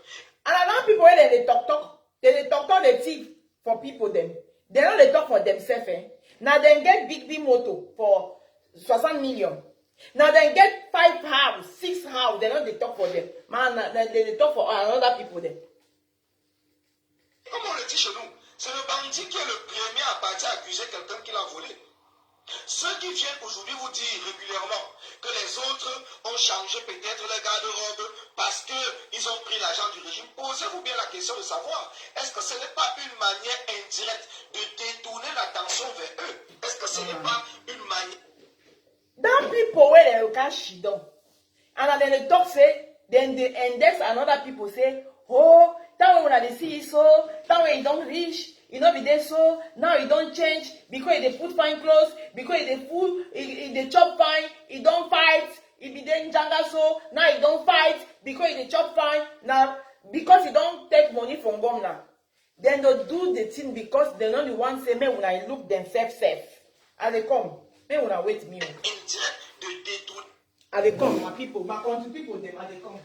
And a lot of people when they talk, they thief for people them. They don't they talk for themselves. Now they get big motor for 60 million. Now they get 5 house, 6 house. They don't they talk for them. Man, they talk for other people them. Comme on le dit chez nous, c'est le bandit qui est le premier à partir accuser quelqu'un qui l'a volé. Ceux qui viennent aujourd'hui vous dire régulièrement que les autres ont changé peut-être leur garde-robe parce qu'ils ont pris l'argent du régime, posez-vous bien la question de savoir, est-ce que ce n'est pas une manière indirecte de détourner l'attention vers eux? Est-ce que ce n'est pas une manière... That people where they cash down. And then they talk say, then they index another people say, oh, that one when they see so, that way you don't reach, you know be there so, now you don't change, because they put fine clothes, because they put, they chop fine, you don't fight, it be there in jungle so, now you don't fight, because they chop fine, now, because you don't take money from government. Then they do the thing because they know the one say, me when I look themselves safe. As they come, me when I wait me. As they come, my people, my country people, them, as they come.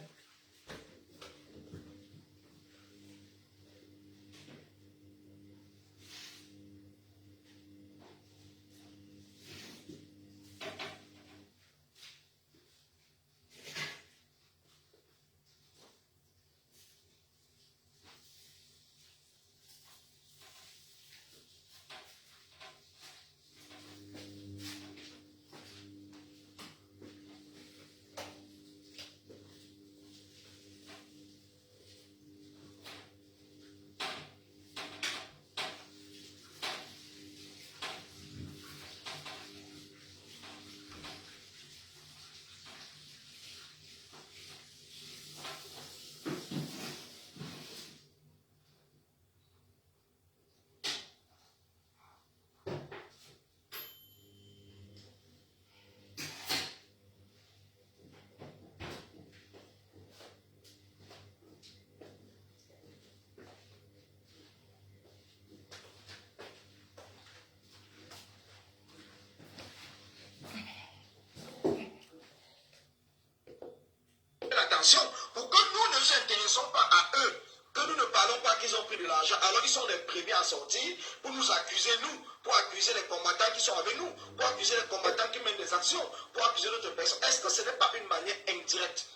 attention, pour que nous ne nous intéressons pas à eux, que nous ne parlons pas qu'ils ont pris de l'argent, alors ils sont les premiers à sortir pour nous accuser, nous, pour accuser les combattants qui sont avec nous, pour accuser les combattants qui mènent des actions, pour accuser d'autres personnes. Est-ce que ce n'est pas une manière indirecte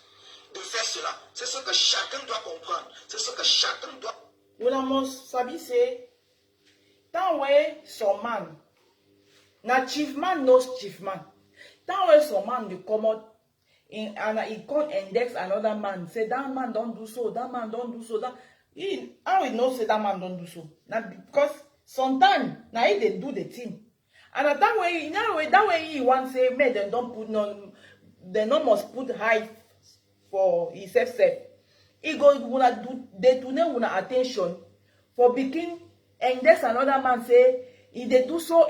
de faire cela? C'est ce que chacun doit comprendre. C'est ce que chacun doit... Vous savez, c'est... Tant ouais, son man. Na chief man knows chief man. Tant ouais, son man, you come out and he can't index another man. Say, that man don't do so, that man don't do so. How we know say that man don't do so? Now, because sometimes, now he they do the thing. And at that way, that way he want say, man, they don't put no, they no must put high for himself. He go wanna do, they do not wanna attention for begin, and there's another man say, if they do so,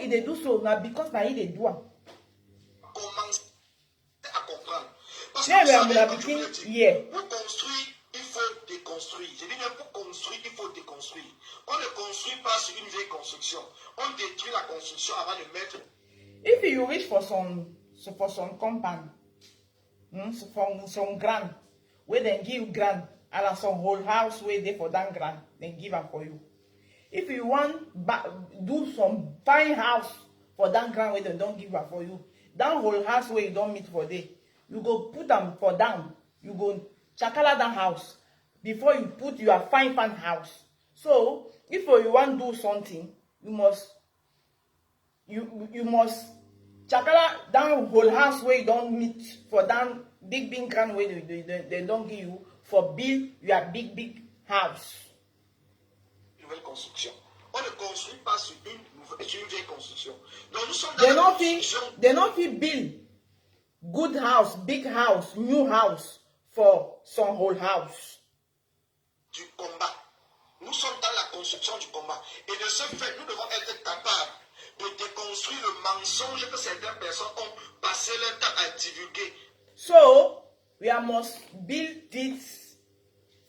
now because now he they do. Commencer à comprendre. Parce que Yeah, vous savez, yeah, quand je vous le dis, yeah. pour construire, il faut déconstruire. Je dis bien, pour construire, il faut déconstruire. On ne construit pas sur une vieille construction. On détruit la construction avant de mettre... If you wish for some compound, some grant, where they give grant, and some whole house where they for that grant, they give them for you. If you want do some fine house for that grant where they don't give up for you, that whole house where you don't meet for day, you go put them for down. You go chakala that house before you put your fine house. So if you want to do something, you must chakala down whole house where you don't meet for down big grant where they don't give you for build your big house. Nouvelle construction. On ne construit pas sur une vieille construction. Donc nous sommes dans They la not construction. they not fit build good house, big house, new house for some whole house. Du combat. Nous sommes dans la construction du combat. Et de ce fait, nous devons être capables de déconstruire le mensonge que certaines personnes ont passé leur temps à divulguer. So we must build this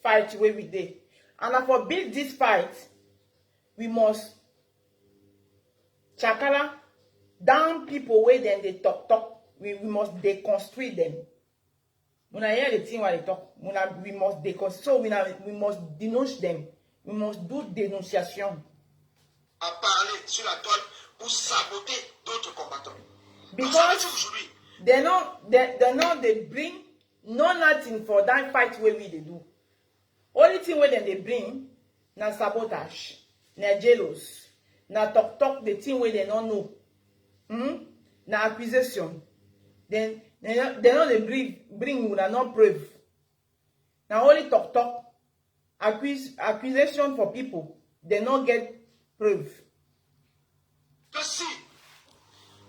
fight where we did. And for build this fight, we must chakala down people where then they talk. We must deconstruct them. When I hear the thing while they talk, we must deconstruct. So we must denounce them. We must do denunciation. À parler sur la toile pour saboter d'autres combattants. Because they bring nothing for that fight where we they do. Only thing where they bring na sabotage, na jealous, na talk the thing where they don't know. Na accusation. Then they don't bring una no proof. Now only talk accusation for people. They don't get proof. Que si,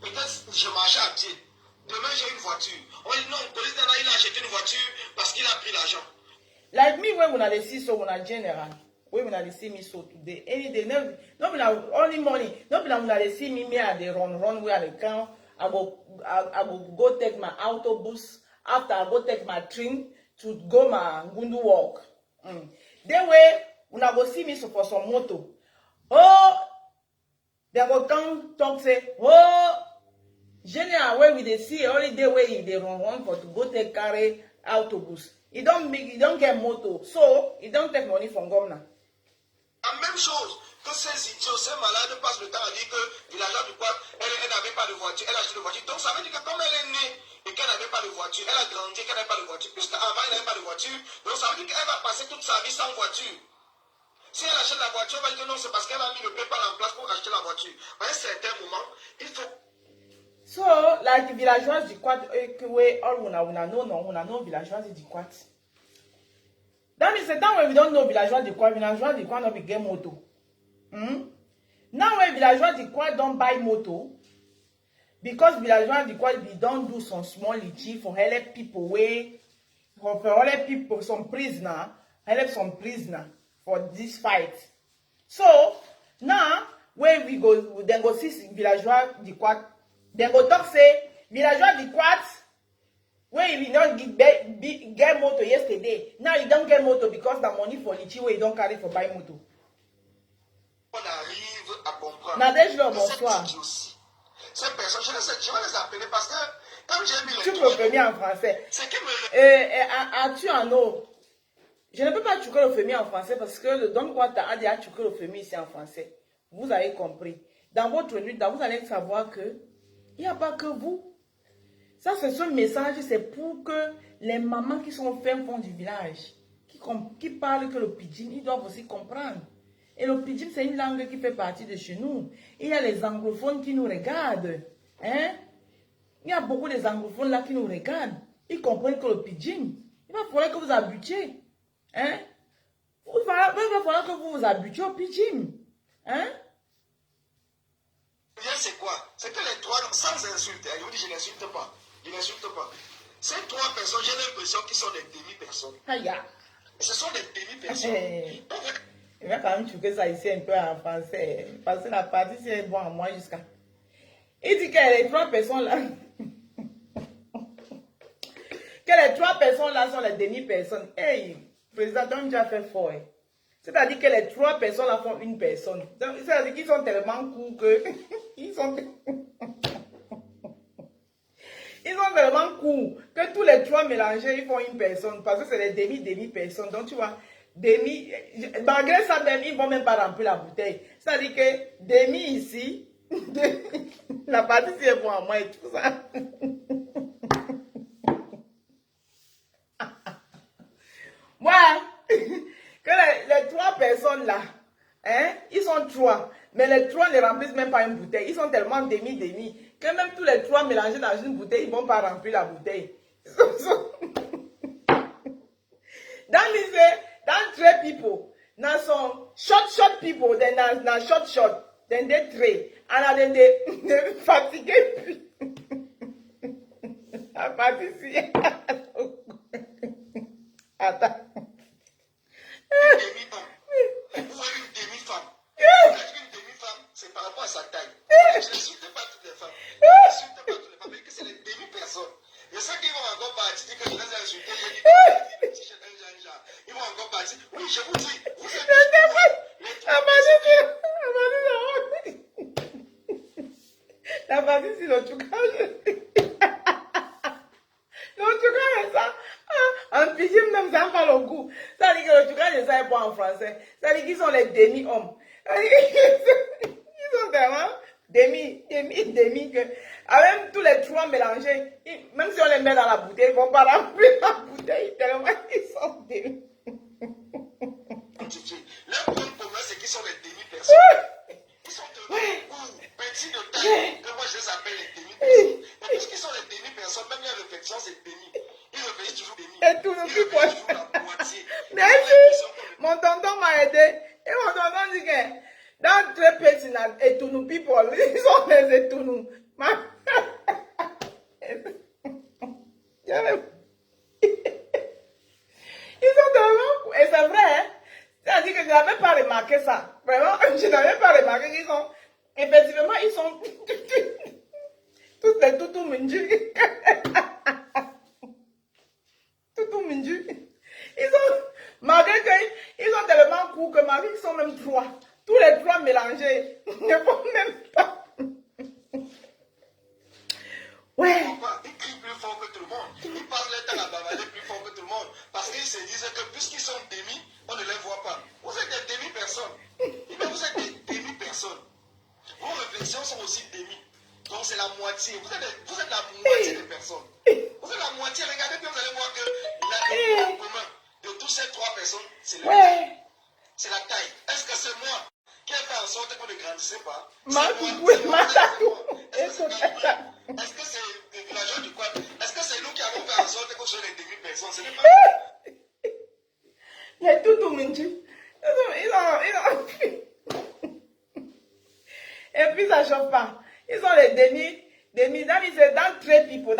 peut-être je marchais à pied, demain j'ai une voiture. On dit non, police il a acheté une voiture parce qu'il a pris l'argent. Like me when I see so when I general, when I see me so today, any day, no be only money, no be when they see me I they run where they can. I go take my autobus after I go take my train to go my gundu walk. Then when I go see me so for some moto, oh, they go come talk say, oh, general where we they see only day where they run for to go take carry autobus. He don't get moto, so he don't take money from governor. La même chose que ces idiots, ces malades passent le temps à dire que villageois du Quad, elle n'avait pas de voiture, elle a acheté une voiture. Donc ça veut dire que comme elle est née et qu'elle n'avait pas de voiture, elle a grandi qu'elle n'avait pas de voiture, puisqu'avant elle n'avait pas de voiture, donc ça veut dire qu'elle va passer toute sa vie sans voiture. Si elle achète la voiture, elle va dire non, c'est parce qu'elle a mis le PayPal en place pour acheter la voiture. À un certain moment, il faut... So, like villageois du Quad, all una know villageois du Quad. That means the time when we don't know villageois du Quad not be get moto. Now when villageois du Quad don't buy moto, because villageois du Quad we don't do some small litchi for help people for help people, some prisoner, help some prisoner for this fight. So, now, when we go, then go see villageois du Quad, then go talk say, villageois du Quad, when you don't get moto yesterday, now you don't get moto because the money for litchi where you don't carry for buy moto. On arrive à comprendre. Nadège, bonsoir. Ces personnes, je vais les appeler parce que, comme j'ai mis Tu peux venir en français. Ce qui me As-tu en eau? Je ne peux pas tchouker le féminin en français parce que le Don Guata a déjà tchouké le féminin ici en français. Vous avez compris. Dans votre nuit, vous allez savoir que il n'y a pas que vous. Ça, c'est ce message, c'est pour que les mamans qui sont au fin fond du village, qui parlent que le pidgin, ils doivent aussi comprendre. Et le pidgin, c'est une langue qui fait partie de chez nous. Et il y a les anglophones qui nous regardent. Hein? Il y a beaucoup des anglophones là qui nous regardent. Ils comprennent que le pidgin, il va falloir que vous habituez. Hein? Il va falloir que vous vous habituez au pidgin. Hein? C'est quoi? C'est que les trois, sans insulte, je vous dis, je n'insulte pas. Je n'insulte pas. Ces trois personnes, j'ai l'impression qu'ils sont des demi-personnes. Aïe. Ce sont des demi-personnes. Il va quand même choquer ça ici un peu en français. Parce que la partie, c'est bon à moi jusqu'à. Il dit que les trois personnes là. Que les trois personnes là sont les demi-personnes. Hey, président, tu as déjà fait fort. Hein. C'est-à-dire que les trois personnes là font une personne. C'est-à-dire qu'ils sont tellement courts que. Ils sont tellement courts que tous les trois mélangés, ils font une personne. Parce que c'est les demi-personnes. Donc tu vois, malgré ça même, ils ne vont même pas remplir la bouteille. C'est-à-dire que demi ici, la partie c'est bon à moi et tout ça. Moi, que les trois personnes là, hein, ils sont trois. Mais les trois ne remplissent même pas une bouteille. Ils sont tellement demi-demi que même tous les trois mélangés dans une bouteille, ils ne vont pas remplir la bouteille. Dans three people, now some short people, then now short, then they three, and then they fatigué. À partir ici. Attends. Vous voyez une demi-femme. Une demi-femme, c'est par rapport à sa taille. Je n'insulte pas toutes les femmes. Je n'insulte pas toutes les femmes, mais que c'est les demi-personnes. Je sais qu'ils vont encore partir, que je les ai insultés. Ils vont encore partir. Oui, je vous dis, vous êtes la partie sur le trucage. Le trucage est ça. En pidgin, même ça n'a pas le goût. Ça dit que le trucage est ça est pas en français. Ça dit qu'ils sont les demi-hommes. Ils sont tellement demi, que avec tous les trois mélangés, même si on les met dans la bouteille, ils ne vont pas remplir la bouteille tellement ils sont demi. Leur point commun, c'est qu'ils sont les demi-personnes. Ils sont petits de taille, que moi je les appelle les demi-personnes. Mais puisqu'ils sont les demi-personnes, même leur réflexion, c'est demi. Ils réfléchissent toujours demi. Et tout le Ils réfléchissent toujours la moitié. Merci. Mon tonton m'a aidé. Et mon tonton dit que dans très petit, et tous nous people, ils sont les étounous. Ils sont tellement. Et c'est vrai, hein? C'est-à-dire que je n'avais pas remarqué ça. Vraiment, je n'avais pas remarqué qu'ils sont. Effectivement, ils sont. Tous les toutous minju. Toutous minju. Ils sont. Malgré qu'ils sont tellement courts que malgré qu'ils sont même trois. Tous les trois mélangés ne font même pas. Ouais. Ils crient plus fort que tout le monde. Ils parlent les temps à bavaler plus fort que tout le monde. Parce qu'ils se disent que puisqu'ils sont demi, on ne les voit pas. Vous êtes des demi-personnes. Mais vous êtes des demi-personnes. Vos réflexions sont aussi demi. Donc c'est la moitié. Vous êtes la moitié des personnes. Vous êtes la moitié. Regardez bien, vous allez voir que le point commun de toutes ces trois personnes, c'est la taille. C'est la taille. Est-ce que c'est moi qui ai fait en sorte que vous ne grandissez pas? Est-ce que c'est le villageois du coin? Est-ce que c'est nous qui avons fait en sorte que vous soyez les demi-personnes? Ce n'est pas nous. Les toutous minju. Et puis ça chauffe pas. Ils sont les demi. Dans three people,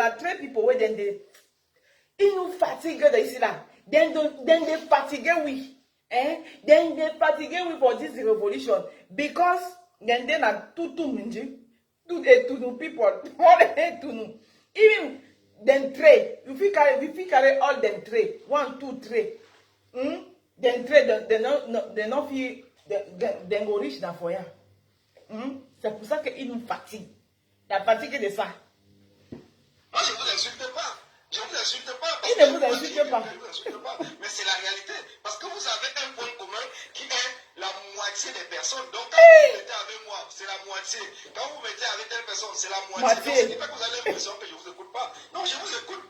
ils nous fatiguent d'ici là. Then they fatigue we. Then they fatigue we for this revolution. Because then they are tutu minji. To people. All to know. Even then three. If we carry all them three. 1, 2, 3. Then three, they not feel they go reach that for ya. C'est pour ça qu'ils nous fatiguent. La fatigue de ça. Moi, je ne vous insulte pas. Je ne vous insulte pas. Il ne vous insulte pas. Je ne vous insulte pas, mais c'est la réalité. Parce que vous avez un point commun qui est la moitié des personnes. Donc quand vous mettez avec moi, c'est la moitié. Quand vous mettez avec telle personne, c'est la moitié. Donc ce n'est pas que vous avez l'impression que je ne vous écoute pas. Non, je vous écoute.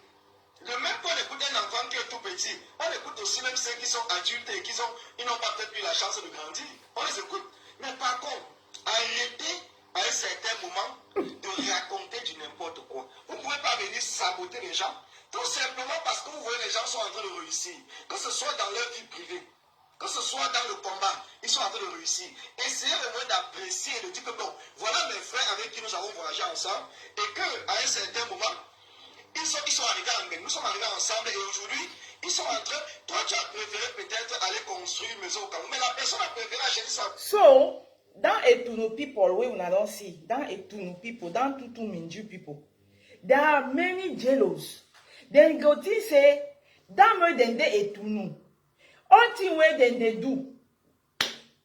Le même qu'on écoute un enfant qui est tout petit, on écoute aussi même ceux qui sont adultes et ils n'ont pas peut-être eu la chance de grandir. On les écoute. Mais par contre, arrêtez à un certain moment de raconter du n'importe quoi. Vous ne pouvez pas venir saboter les gens, tout simplement parce que vous voyez les gens sont en train de réussir. Que ce soit dans leur vie privée, que ce soit dans le combat, ils sont en train de réussir. Essayez au moins d'apprécier et de dire que bon, voilà mes frères avec qui nous avons voyagé ensemble et qu'à un certain moment, ils sont arrivés en Guinée, nous sommes arrivés ensemble et aujourd'hui, ils sont en train, toi tu as préféré peut-être aller construire une maison au Cameroun, mais la personne a préféré acheter ça. So, dans Etunu people, we will not see, dans Etunu people, dans Tutu Minju people, there are many jealous. Then go to say, that way then they Etunu. All thing where then they do,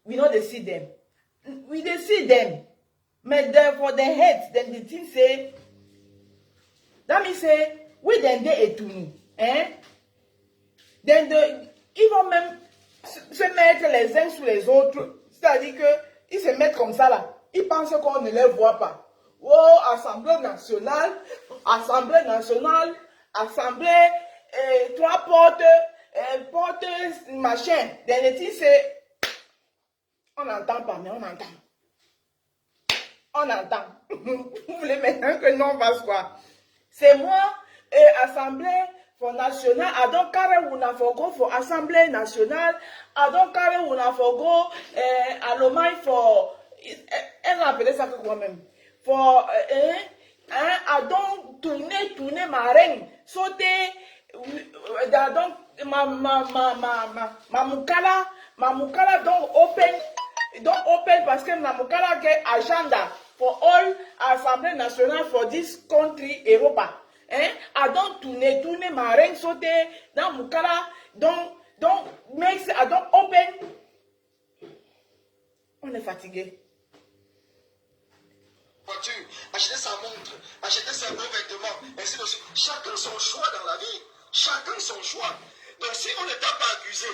we know they see them. We they see them. But for the heads, then the thing say, that means say, we then they Etunu. Then ils vont même se mettre les uns sur les autres. C'est-à-dire qu'ils se mettent comme ça là. Ils pensent qu'on ne les voit pas. Oh, Assemblée nationale, Assemblée, trois portes, portes, machin. Then the thing c'est, on n'entend pas, mais on entend. On entend. Vous voulez maintenant que non passe quoi? C'est moi, Assemblée nationale, I don't care when I forgo for Assemblée nationale, I don't care when I forgo Alomai for, elle a appelé ça quoi même? For, I don't tourner ma reine, sauter, donc, ma mukala don't open parce que ma mukala get agenda for all Assemblée nationale for this country, Europa. I don't tourner ma reine sauter dans mukala, don't make, I don't open. On est fatigué. Voiture, acheter sa montre, acheter ses beaux vêtements, ainsi de suite. Chacun son choix dans la vie. Chacun son choix. Donc si on ne t'a pas accusé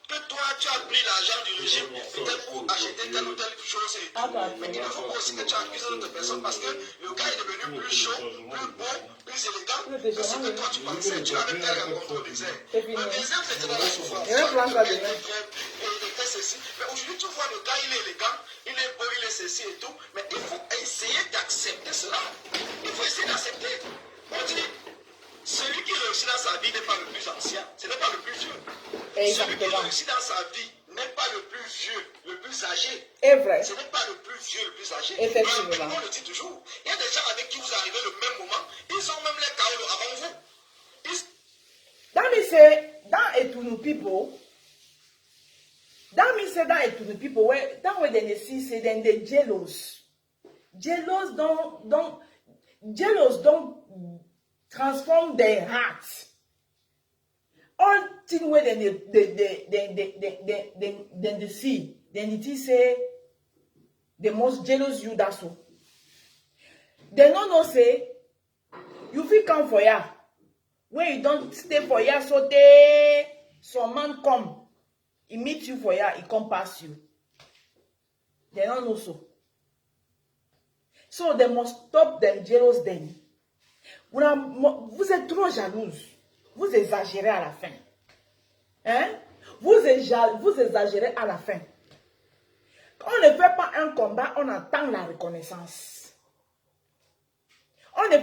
que toi tu as pris l'argent du régime peut-être pour acheter telle ou telle chose et tout, mais il ne faut pas aussi que tu accuses d'autres personnes parce que le gars est devenu plus chaud, plus beau, plus élégant que ce que toi tu pensais. Tu l'avais peut-être rencontré au désert. Le désert c'était dans la souffrance. Il était ceci. Mais aujourd'hui tu vois le gars il est élégant, il est beau, il est ceci et tout, mais il faut essayer d'accepter cela. Il faut essayer d'accepter. On dit, celui qui réussit dans sa vie n'est pas le plus ancien, ce n'est pas le plus vieux. Celui qui réussit dans sa vie n'est pas le plus vieux, le plus âgé. C'est vrai. Ce n'est pas le plus vieux, le plus âgé. Effectivement. On le dit toujours. Il y a des gens avec qui vous arrivez le même moment, ils ont même les chaos avant vous. That means say, that Etunu people, where that way then they see say then they jealous. Jealous don't transform their hearts. All things where then they see, then it is say the most jealous you that's all. They don't know say you feel come for ya. When you don't stay for ya, so they some man come, he meet you for ya, he come past you. They don't know so. So they must stop them jealous then. Vous êtes trop jalouse. Vous exagérez à la fin. Hein? Vous exagérez à la fin. Quand on ne fait pas un combat, on attend la reconnaissance. On ne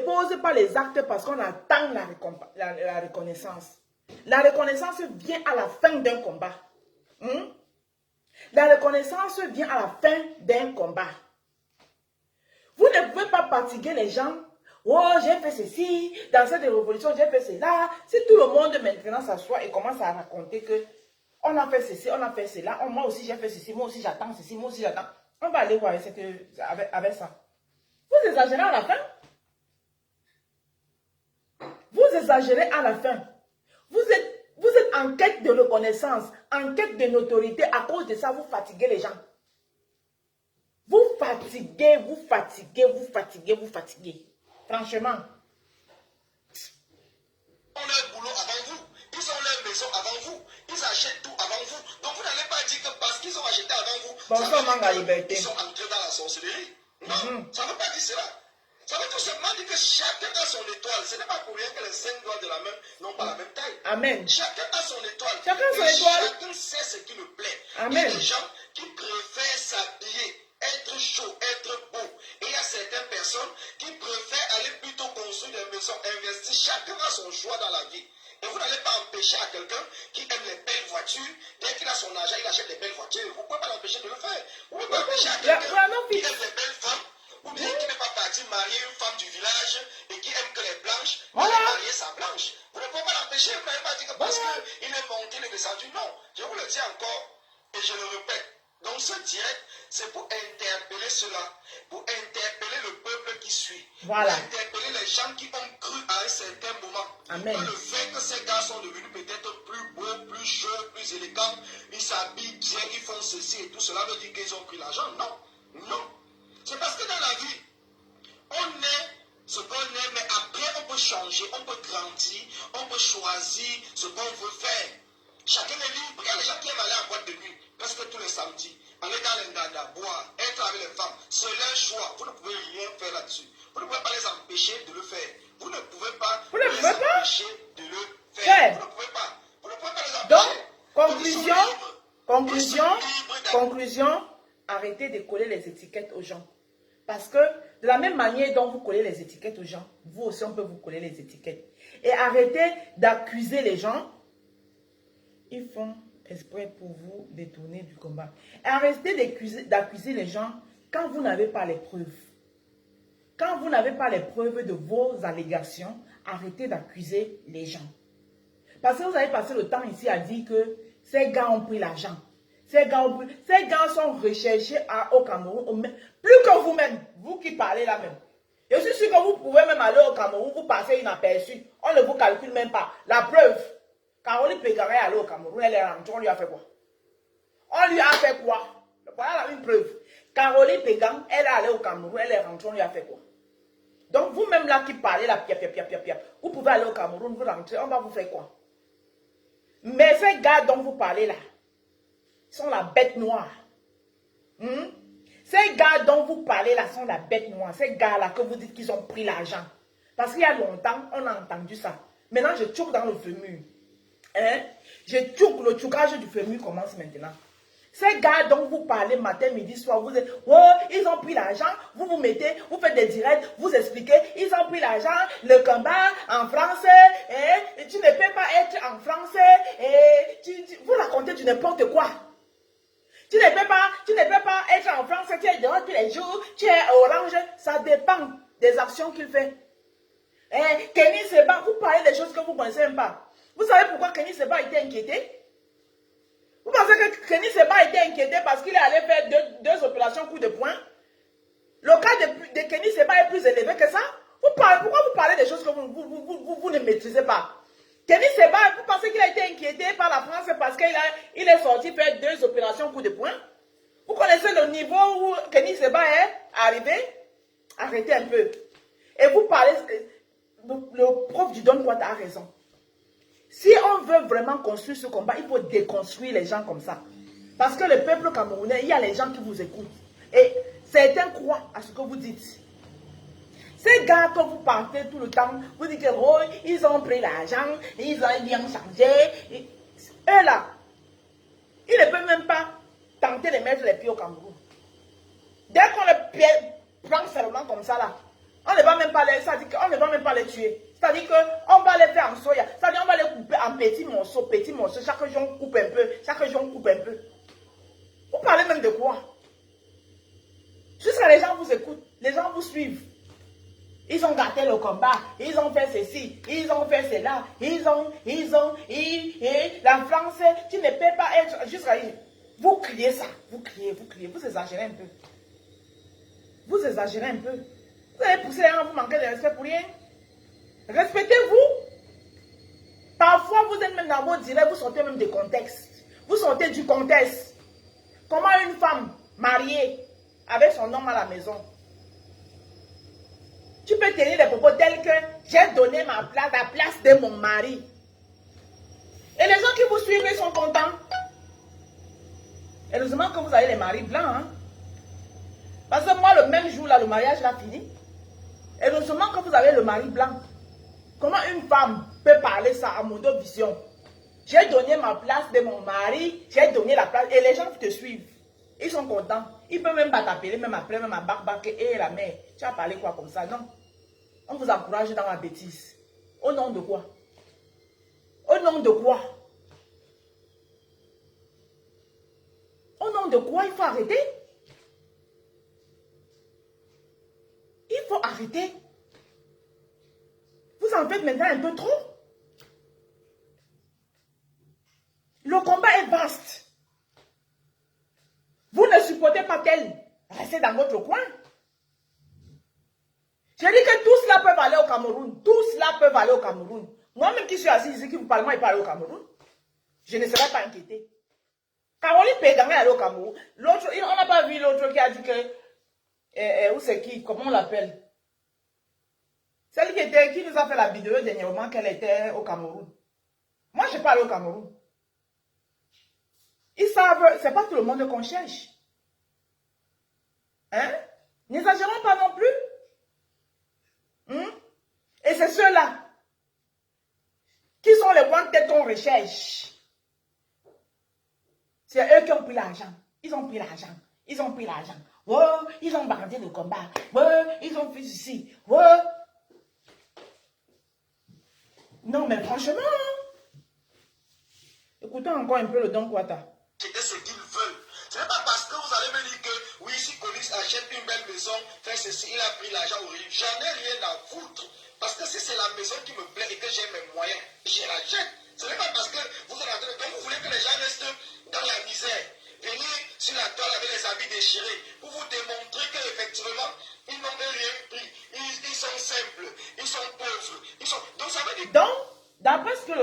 pose pas les actes parce qu'on attend la reconnaissance. La reconnaissance vient à la fin d'un combat. La reconnaissance vient à la fin d'un combat. Vous ne pouvez pas fatiguer les gens. Oh, j'ai fait ceci, dans cette révolution, j'ai fait cela. Si tout le monde maintenant s'assoit et commence à raconter que on a fait ceci, on a fait cela, moi aussi j'ai fait ceci, moi aussi j'attends ceci, moi aussi j'attends. On va aller voir avec ça. Vous exagérez à la fin. Vous exagérez à la fin. Vous êtes en quête de reconnaissance, en quête de notoriété. À cause de ça, vous fatiguez les gens. Vous fatiguez. Franchement. prendre la liberté. Ils sont entrés dans la sorcellerie. Non, ça ne veut pas dire cela. Ça veut tout simplement dire que chacun a son étoile. Ce n'est pas pour rien que les 5 doigts de la main n'ont pas la même taille. Amen. Chacun a son étoile. Chacun son Et étoile. chacun sait ce qui le plaît. Amen. Il y a des gens qui préfèrent s'habiller, être chaud, être beau. Et il y a certaines personnes qui préfèrent aller plutôt construire des maisons, investir. Chacun a son choix dans la vie. Et vous n'allez pas empêcher à quelqu'un qui aime les belles voitures, dès qu'il a son argent, il achète des belles voitures. Vous ne pouvez pas l'empêcher de le faire. Vous ne pouvez pas empêcher à quelqu'un qui aime les belles femmes, ou bien qui n'est pas parti marier une femme du village et qui aime que les blanches, d'aller marier sa blanche. Vous ne pouvez pas l'empêcher. Vous n'allez pas dire que parce qu'il est monté, il est descendu. Non, je vous le dis encore et je le répète. Donc ce direct, c'est pour interpeller cela, pour interpeller le peuple qui suit, voilà. Pour interpeller les gens qui ont cru à un certain moment. Amen. Que le fait que ces gars sont devenus peut-être plus beaux, plus chauds, plus élégants, ils s'habillent bien, ils font ceci et tout cela veut dire qu'ils ont pris l'argent. Non, non. C'est parce que dans la vie, on est ce qu'on est, mais après on peut changer, on peut grandir, on peut choisir ce qu'on veut faire. Chacun est libre. Il y a des gens qui aiment aller en boîte de nuit, presque tous les samedis, aller dans les nadas, boire, être avec les femmes. C'est leur choix. Vous ne pouvez rien faire là-dessus. Vous ne pouvez pas les empêcher de le faire. Vous ne pouvez pas les empêcher de le faire. Vous ne pouvez pas. Vous ne pouvez pas les empêcher. Donc, conclusion, arrêtez de coller les étiquettes aux gens. Parce que de la même manière dont vous collez les étiquettes aux gens, vous aussi on peut vous coller les étiquettes. Et arrêtez d'accuser les gens. Ils font exprès pour vous détourner du combat. Et arrêtez d'accuser les gens quand vous n'avez pas les preuves. Quand vous n'avez pas les preuves de vos allégations, arrêtez d'accuser les gens. Parce que vous avez passé le temps ici à dire que ces gars ont pris l'argent. Ces gars sont recherchés au Cameroun, plus que vous-même, vous qui parlez là même. Je suis sûr que vous pouvez même aller au Cameroun, vous passez inaperçu. On ne vous calcule même pas. La preuve, Caroline Pégaré est allée au Cameroun, elle est rentrée, on lui a fait quoi? On lui a fait quoi? Voilà une preuve. Caroline Pégan, elle est allée au Cameroun, elle est rentrée, on lui a fait quoi? Donc vous-même là qui parlez là, vous pouvez aller au Cameroun, vous rentrez, on va vous faire quoi? Mais ces gars dont vous parlez là, sont la bête noire. Ces gars dont vous parlez là sont la bête noire. Ces gars-là que vous dites qu'ils ont pris l'argent. Parce qu'il y a longtemps, on a entendu ça. Maintenant, je tchouk dans le fémur. Je tchouk, le tchoukage du fémur commence maintenant. Ces gars dont vous parlez matin, midi, soir, vous dites, oh, ils ont pris l'argent, vous mettez, vous faites des directs, vous expliquez, ils ont pris l'argent, le combat en français, tu ne peux pas être en français, vous racontez du n'importe quoi. Tu ne peux pas être en France, tu es dehors tous les jours, tu es orange, ça dépend des actions qu'il fait. Kenny Seba, vous parlez des choses que vous ne connaissez même pas. Vous savez pourquoi Kenny Seba a été inquiété? Vous pensez que Kenny Seba a été inquiété parce qu'il est allé faire deux opérations coup de poing? Le cas de Kenny Seba est plus élevé que ça? Pourquoi vous parlez des choses que vous ne maîtrisez pas? Kenny Seba, vous pensez qu'il a été inquiété par la France parce qu'il est sorti faire 2 opérations coup de poing? Vous connaissez le niveau où Kenny Seba est arrivé? Arrêtez un peu. Et vous parlez, le prof du Don Quat a raison. Si on veut vraiment construire ce combat, il faut déconstruire les gens comme ça. Parce que le peuple camerounais, il y a les gens qui vous écoutent. Et certains croient à ce que vous dites. Ces gars, quand vous partez tout le temps, vous dites que oh, ils ont pris l'argent, ils ont bien changé. Eux là, ils ne peuvent même pas tenter de mettre les pieds au Cameroun. Dès qu'on les prend seulement comme ça là, on ne va même pas les tuer. C'est-à-dire qu'on va les faire en soya. C'est-à-dire qu'on va les couper en petits morceaux. Chaque jour on coupe un peu. Vous parlez même de quoi? Jusqu'à les gens vous écoutent, les gens vous suivent. Ils ont gâté le combat, ils ont fait ceci, ils ont fait cela, la France, tu ne peux pas être jusqu'à... Vous criez ça, vous criez, vous exagérez un peu. Vous avez poussé les gens, vous manquez de respect pour rien. Respectez-vous. Parfois, vous êtes même dans vos directs, vous sortez même du contexte. Vous sortez du contexte. Comment une femme mariée avec son homme à la maison, tu peux tenir des propos tels que j'ai donné ma place, la place de mon mari. Et les gens qui vous suivent, ils sont contents. Heureusement que vous avez les maris blancs. Hein? Parce que moi, le même jour, là, le mariage l'a fini. Et non seulement quand vous avez le mari blanc, comment une femme peut parler ça à mon vision? J'ai donné ma place de mon mari, j'ai donné la place, et les gens te suivent. Ils sont contents. Ils peuvent même pas t'appeler, même après, même à barbaque, et la mère, tu as parlé quoi comme ça? Non. On vous encourage dans la bêtise. Au nom de quoi? Au nom de quoi? Au nom de quoi il faut arrêter? Il faut arrêter. Vous en faites maintenant un peu trop. Le combat est vaste. Vous ne supportez pas qu'elle reste dans votre coin. J'ai dit que tous là peuvent aller au Cameroun. Tous là peuvent aller au Cameroun. Moi-même qui suis assis ici, qui vous parle, moi, il peut aller au Cameroun. Je ne serai pas inquiété. Caroline Pédangé aller au Cameroun. L'autre, on n'a pas vu l'autre qui a dit que... où c'est qui? Comment on l'appelle? Celle qui nous a fait la vidéo dernièrement qu'elle était au Cameroun. Moi, je ne suis pas allé au Cameroun. Ils savent, c'est pas tout le monde qu'on cherche. Hein? N'exagérons pas non plus. Et c'est ceux-là qui sont les wanted qu'on recherche. C'est eux qui ont pris l'argent. Ils ont pris l'argent. Ils ont pris l'argent. Oh, ils ont bandé le combat. Oh, ils ont fait ceci. Oh. Non, mais franchement, écoutons encore un peu le Don Kwata. C'était ce qu'ils veulent. Ce n'est pas parce que vous allez me dire que oui, si Colis achète une belle maison, fait ceci, il a pris l'argent au riz. J'en ai rien à foutre. Parce que si c'est la maison qui me plaît et que j'ai mes moyens, je l'achète. Ce n'est pas parce que vous êtes en train de... Donc vous voulez que les gens restent dans la misère. Venir sur la toile avec les habits déchirés pour vous démontrer qu'effectivement, ils n'ont rien pris. Ils sont simples, ils sont pauvres. Donc ça veut dire... Donc, d'après ce que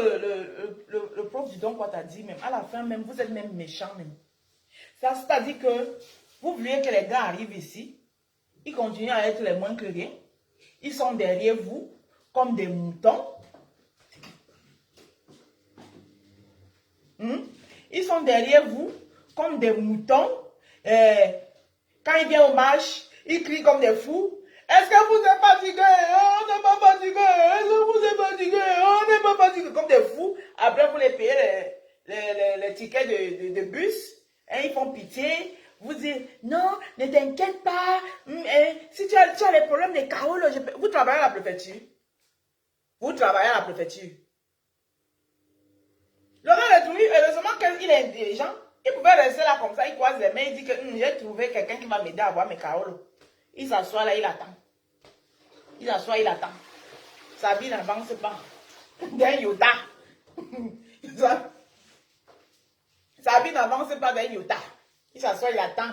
le prof du Don Kwata a dit, même à la fin, même vous êtes même méchant même. Ça, c'est-à-dire que vous voulez que les gars arrivent ici, ils continuent à être les moins que rien. Ils sont derrière vous comme des moutons. Ils sont derrière vous comme des moutons. Quand ils viennent au match, ils crient comme des fous. Est-ce que vous êtes fatigués? On n'est pas fatigués. Est-ce que vous êtes fatigués? On n'est pas fatigués. Comme des fous. Après, vous les payez les tickets de bus. Et ils font pitié. Vous dites, non, ne t'inquiète pas. Si tu as les problèmes de chaos, vous travaillez à la préfecture. Vous travaillez à la préfecture. Laurent Lettoumi, heureusement qu'il est intelligent. Il pouvait rester là comme ça, il croise les mains, il dit que j'ai trouvé quelqu'un qui va m'aider à avoir mes carolos. Il s'assoit là, il attend. Il s'assoit, il attend. Sa vie n'avance pas. D'un Yoda. Sa vie n'avance pas d'un Yoda. Il s'assoit, il attend.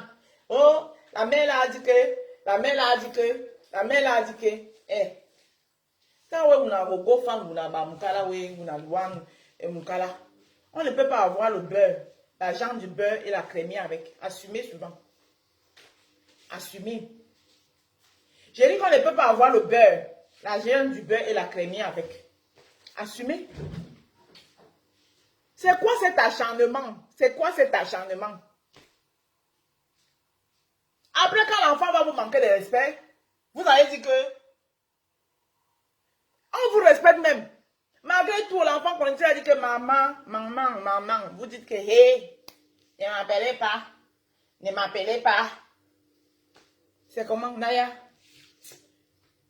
Oh, la mère là a dit que, la mère là a dit que, la mère là a dit que, quand vous avez un gros fan, vous avez un mukala, vous avez un mukala. On ne peut pas avoir le beurre, l'argent du beurre et la crémière avec. Assumez souvent. Assumez. J'ai dit qu'on ne peut pas avoir le beurre, l'argent du beurre et la crémière avec. Assumez. C'est quoi cet acharnement? C'est quoi cet acharnement? Après, quand l'enfant va vous manquer de respect, vous allez dire que on vous respecte même. Malgré tout, l'enfant continue à dire que maman, maman, maman. Vous dites que, hé, ne m'appelez pas. Ne m'appelez pas. C'est comment, Naya?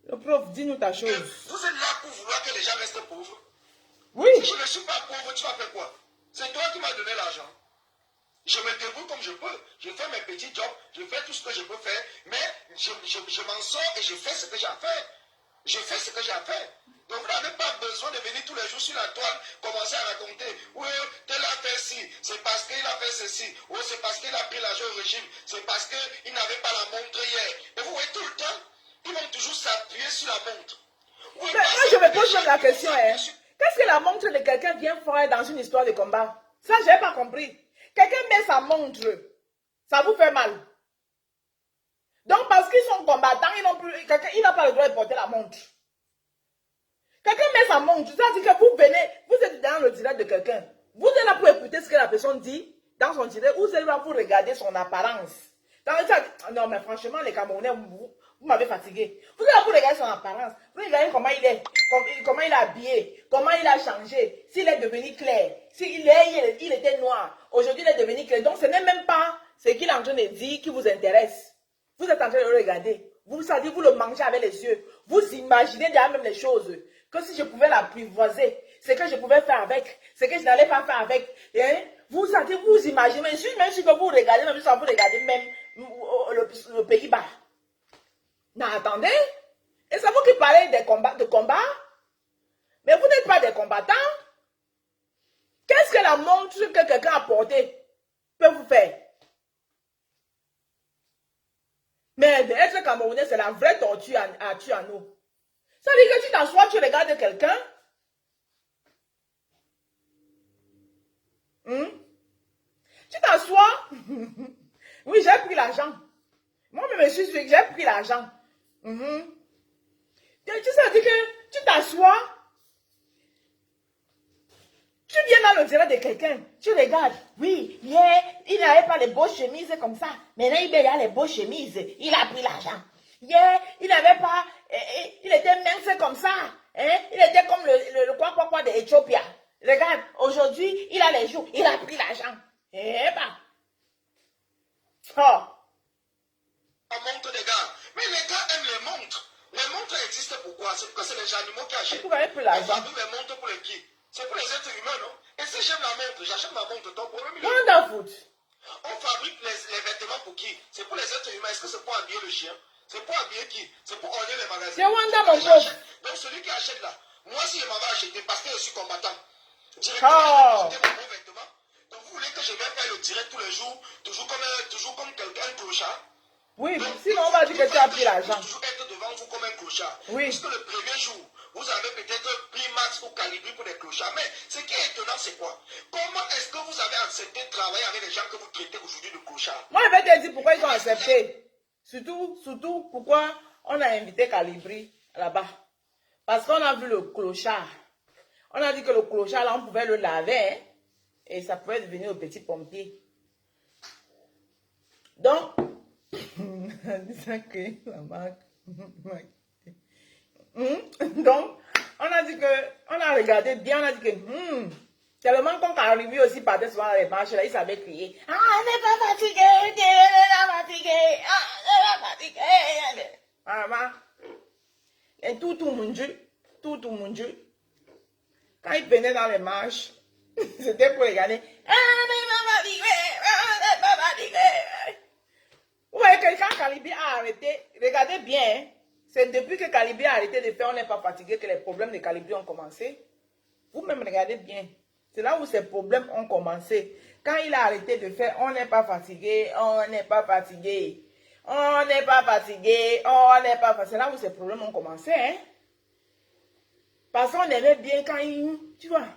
Le prof, dis-nous ta chose. Vous êtes là pour vouloir que les gens restent pauvres. Oui. Si je ne suis pas pauvre, tu vas faire quoi? C'est toi qui m'as donné l'argent. Je me débrouille comme je peux. Je fais mes petits jobs, je fais tout ce que je peux faire, mais je m'en sors et je fais ce que j'ai à faire. Je fais ce que j'ai à faire. Donc vous n'avez pas besoin de venir tous les jours sur la toile, commencer à raconter, oui, tel a fait ci, c'est parce qu'il a fait ceci, ou c'est parce qu'il a pris l'argent au régime, c'est parce qu'il n'avait pas la montre hier. Et vous voyez tout le temps, ils vont toujours s'appuyer sur la montre. Oui, moi, je me pose même la question, qu'est-ce que la montre de quelqu'un vient faire dans une histoire de combat? Ça, je n'ai pas compris. Quelqu'un met sa montre, ça vous fait mal. Donc, parce qu'ils sont combattants, il n'a pas le droit de porter la montre. Quelqu'un met sa montre, ça veut dire que vous venez, vous êtes dans le direct de quelqu'un. Vous êtes là pour écouter ce que la personne dit dans son direct, ou vous êtes là pour regarder son apparence. Non, mais franchement, les Camerounais, vous m'avez fatigué. Vous êtes là pour regarder son apparence. Vous regardez comment il est, comment il est habillé, comment il a changé, s'il est devenu clair, s'il il était noir. Aujourd'hui, il est devenu clair. Donc, ce n'est même pas ce qu'il est en train de dire qui vous intéresse. Vous êtes en train de le regarder. Vous savez, vous le mangez avec les yeux. Vous imaginez déjà même les choses. Que si je pouvais l'apprivoiser, ce que je pouvais faire avec, ce que je n'allais pas faire avec. Hein? Vous savez, vous imaginez, même si que vous regardez, même si vous regardez même le Pays-Bas. Non, attendez. Et c'est vous qui parlez de combat. Mais vous n'êtes pas des combattants. Qu'est-ce que la montre que quelqu'un a portée peut vous faire? Mais être Camerounais, c'est la vraie torture à tuer à nous. Ça veut dire que tu t'assois, tu regardes quelqu'un. Tu t'assois. Oui, j'ai pris l'argent. Moi-même, je suis j'ai pris l'argent. Tu sais, dire que tu t'assois. Tu viens dans le direct de quelqu'un, tu regardes, oui, yeah, il n'avait pas les beaux chemises comme ça. Maintenant, il a les beaux chemises, il a pris l'argent. Yeah, il n'avait pas, il était mince comme ça. Hein? Il était comme le quoi de Éthiopie. Regarde, aujourd'hui, il a les joues, il a pris l'argent. Eh ben. Oh. La montre des gars. Mais les gars aiment les montres. Les montres existent pourquoi? C'est parce que c'est les animaux qui achètent. Pourquoi il pris l'argent? On les montres pour les qui? C'est pour les êtres humains, non? Et si j'aime la montre, j'achète ma montre, ton problème il est. Wanda Foot. On fabrique les vêtements pour qui? C'est pour les êtres humains. Est-ce que c'est pour habiller le chien? C'est pour habiller qui? C'est pour orner les magasins. C'est Wanda, mon pauvre. Donc celui qui achète là, moi si je m'en vais acheter parce que je suis combattant, directement acheter mon bon vêtement. Donc vous voulez que je vienne faire le direct tous les jours, toujours comme quelqu'un, un clochard? Oui, donc, sinon on va dire que tu as pris l'argent. Toujours être devant vous comme un clochard. Oui. Parce que le premier jour, vous avez peut-être pris max ou calibré pour des clochards. Mais ce qui est étonnant, c'est quoi? Comment est-ce que vous avez accepté de travailler avec les gens que vous traitez aujourd'hui de clochards? Moi, je vais te dire pourquoi ils ont accepté. Surtout pourquoi on a invité Calibri là-bas. Parce qu'on a vu le clochard. On a dit que le clochard, là, on pouvait le laver. Hein, et ça pouvait devenir un petit pompier. Donc, disant que la marque. Donc, on a dit que, on a regardé bien, on a dit que, tellement qu'on arrivé aussi partait souvent dans les marches, là, il savait crier. Ah, on n'est pas fatigué, on n'est pas fatigué, ah, on n'est pas fatigué. Maman, et tout mon Dieu, quand il venait dans les marches, c'était pour regarder. Ah, on n'est pas fatigué, on n'est pas fatigué. Vous voyez que quand Calibri a arrêté, regardez bien, hein, c'est depuis que Calibri a arrêté de faire On n'est pas fatigué que les problèmes de Calibri ont commencé. Vous-même regardez bien. C'est là où ces problèmes ont commencé. Quand il a arrêté de faire On n'est pas fatigué, on n'est pas fatigué, on n'est pas fatigué, on n'est pas fatigué. C'est là où ces problèmes ont commencé. Hein? Parce qu'on aimait bien quand il... Tu vois,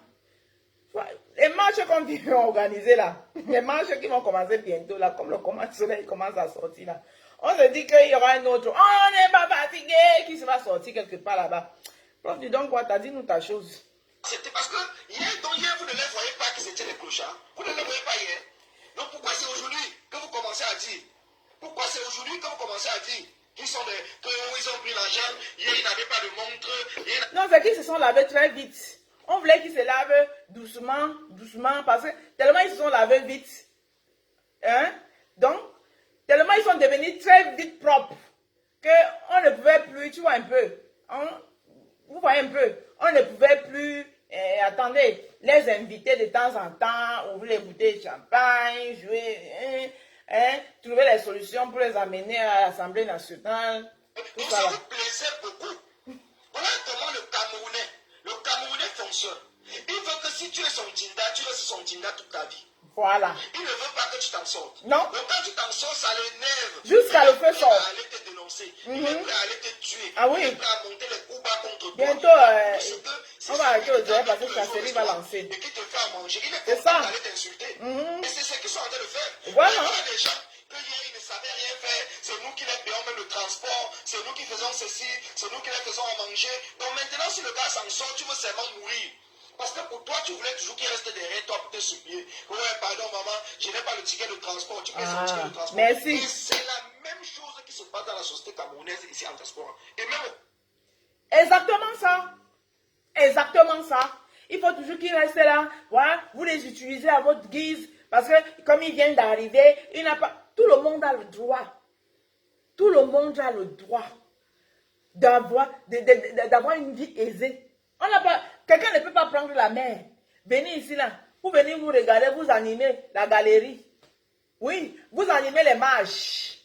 les marches qu'on vient organiser là, les marches qui vont commencer bientôt là, comme le soleil commence à sortir là. On se dit qu'il y aura un autre, on n'est pas fatigué, qui se va sortir quelque part là-bas. Prof, dis donc quoi, t'as dit nous ta chose. C'était parce que hier, vous ne les voyez pas que c'était les clochards. Vous ne les voyez pas hier. Donc pourquoi c'est aujourd'hui que vous commencez à dire? Pourquoi c'est aujourd'hui que vous commencez à dire qu'ils sont ils ont pris l'argent, hier ils n'avaient pas de montre. Non, c'est qu'ils se sont lavés très vite. On voulait qu'ils se lavent doucement, parce que tellement ils se sont lavés vite. Hein? Donc, tellement ils sont devenus très vite propres, qu'on ne pouvait plus, tu vois un peu, vous voyez un peu, on ne pouvait plus, attendez, les inviter de temps en temps, ouvrir les bouteilles de champagne, jouer, trouver les solutions pour les amener à l'Assemblée nationale. Tout ça vous plaisait beaucoup. Voilà comment le Camerounais fonctionne. Il veut que si tu es son Tinda, tu restes son Tinda toute ta vie. Voilà. Il ne veut pas que tu t'en sortes. Non. Donc quand tu t'en sors, ça l'énerve. Jusqu'à le feu sort. Il est prêt à aller te dénoncer. Il est prêt à aller te tuer. Ah oui. Il est prêt à monter les coups bas contre toi. Bientôt, on va arrêter au direct parce que sa série va lancer. Et qui te fait à manger. Il est C'est content ça. d'aller t'insulter. Et c'est ce qu'ils sont en train de faire. Voilà. Il y a des gens que hier ils ne savaient rien faire. C'est nous qui les payons même le transport. C'est nous qui faisons ceci. C'est nous qui les faisons à manger. Donc maintenant, si le gars s'en sort, tu veux seulement mourir. Parce que pour toi, tu voulais toujours qu'il reste derrière toi pour te supplier. Ouais, pardon, maman, je n'ai pas le ticket de transport. Tu payes son ticket de transport. Merci. Et c'est la même chose qui se passe dans la société camerounaise ici en transport. Et même. Exactement ça. Exactement ça. Il faut toujours qu'ils restent là. Voilà, vous les utilisez à votre guise. Parce que comme ils viennent d'arriver, il n'a pas. Tout le monde a le droit. Tout le monde a le droit d'avoir une vie aisée. On n'a pas. Quelqu'un ne peut pas prendre la mer. Venez ici là. Vous venez vous regarder, vous animez la galerie. Oui, vous animez les marches.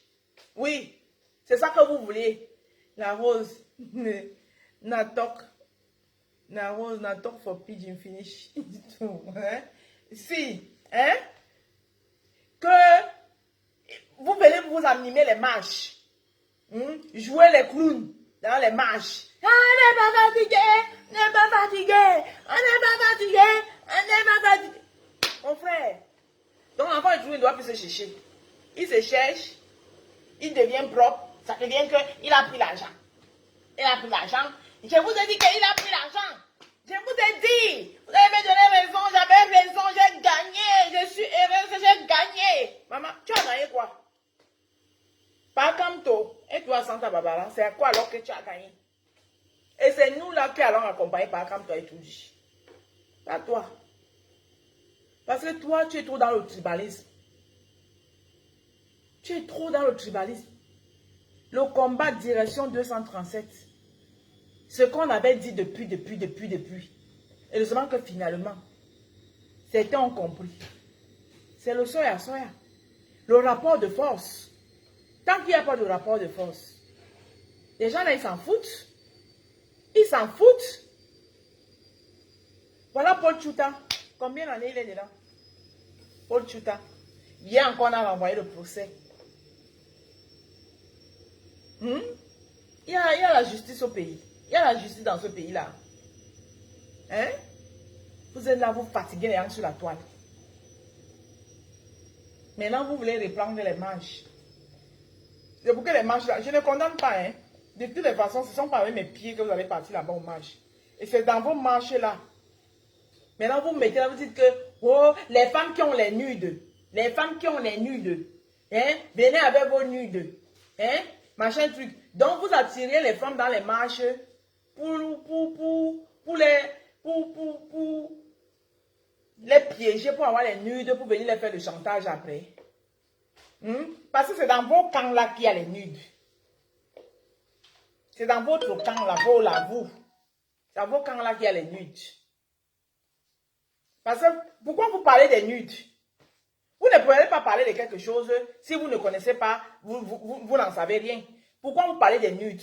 Oui, c'est ça que vous voulez. La rose. Natok. La rose, natok for pigeon finish. Hein? Si, hein? Que vous venez vous animer les marches. Jouer les clowns dans les marches. On n'est pas fatigué, on n'est pas fatigué, on n'est pas fatigué, on n'est pas fatigué. Mon frère. Donc l'enfant il ne doit plus se chercher. Il se cherche, il devient propre. Ça devient qu'il a pris l'argent. Il a pris l'argent. Je vous ai dit qu'il a pris l'argent. Je vous ai dit. Vous avez donné raison, j'avais raison, j'ai gagné. Je suis heureuse, j'ai gagné. Maman, tu as gagné quoi? Pas comme toi. Et toi, Santa Barbara, c'est à quoi alors que tu as gagné? Et c'est nous là qui allons accompagner par comme toi et tout dit. Pas toi. Parce que toi, tu es trop dans le tribalisme. Tu es trop dans le tribalisme. Le combat direction 237. Ce qu'on avait dit depuis. Et seulement que finalement, certains ont compris. C'est le soya. Le rapport de force. Tant qu'il n'y a pas de rapport de force, les gens là, ils s'en foutent. Ils s'en foutent. Voilà Paul Tchouta. Combien d'années il est dedans? Paul Tchouta. Hier encore, on a renvoyé le procès. Il y a la justice au pays. Il y a la justice dans ce pays-là. Hein? Vous êtes là, vous fatiguez les gens sur la toile. Maintenant, vous voulez reprendre les manches. C'est pour que les manches là, je ne condamne pas. Hein? De toutes les façons, ce ne sont pas avec mes pieds que vous allez partir là-bas aux manches. Et c'est dans vos manches là. Maintenant, vous mettez là, vous dites que oh, les femmes qui ont les nudes, les femmes qui ont les nudes, hein? Venez avec vos nudes. Hein? Machin truc. Donc, vous attirez les femmes dans les marches pour les piéger, pour avoir les nudes, pour venir les faire le chantage après. Parce que c'est dans vos camps là qu'il y a les nudes. C'est dans votre camp là, vous. C'est dans vos camps là qu'il y a les nudes. Parce que, pourquoi vous parlez des nudes? Vous ne pouvez pas parler de quelque chose si vous ne connaissez pas, vous n'en savez rien. Pourquoi vous parlez des nudes?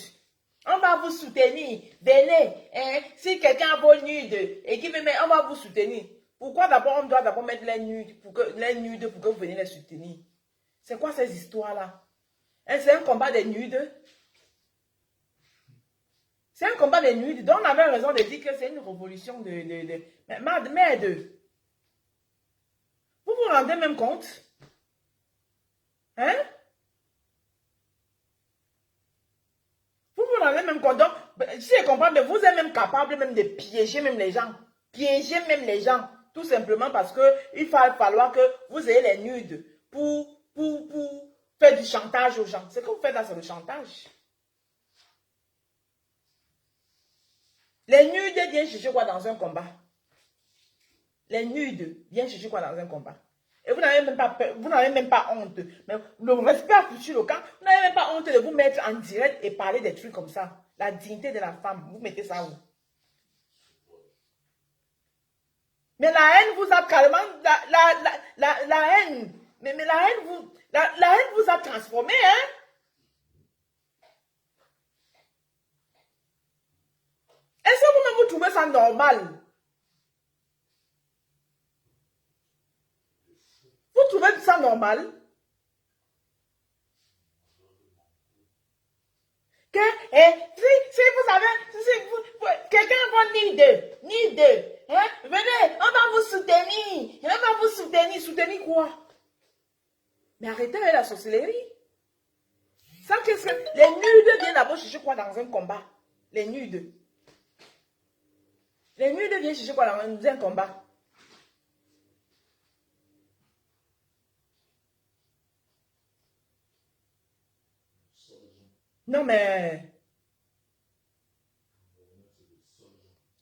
On va vous soutenir. Venez. Hein? Si quelqu'un a vos nudes et qui me met, on va vous soutenir. Pourquoi d'abord on doit d'abord mettre les nudes pour que vous veniez les soutenir? C'est quoi ces histoires-là? Hein, c'est un combat des nudes. C'est un combat des nudes. Donc on avait raison de dire que c'est une révolution merde. Vous vous rendez même compte? Hein? Vous vous rendez même compte? Donc, si je comprends, mais vous êtes même capable même de piéger même les gens. Piéger même les gens. Tout simplement parce qu'il va falloir que vous ayez les nudes pour faire du chantage aux gens. Ce que vous faites là, c'est le chantage. Les nudes viennent chercher quoi dans un combat? Les nudes viennent chercher quoi dans un combat? Et vous n'avez même pas honte. Mais le respect sur le camp, vous n'avez même pas honte de vous mettre en direct et parler des trucs comme ça. La dignité de la femme, vous mettez ça où? Mais la haine vous a carrément... La haine... Mais la haine vous a transformé, hein? Est-ce que vous-même vous trouvez ça normal? Vous trouvez ça normal? Que, si vous avez, quelqu'un va ni deux, hein? Venez, on va vous soutenir, soutenir quoi? Mais arrêtez avec la sorcellerie. Ça, qu'est-ce que, les nudes viennent d'abord chercher quoi dans un combat? Les nudes. Les nuits de viennent chercher quoi là? Nous un combat. Non mais...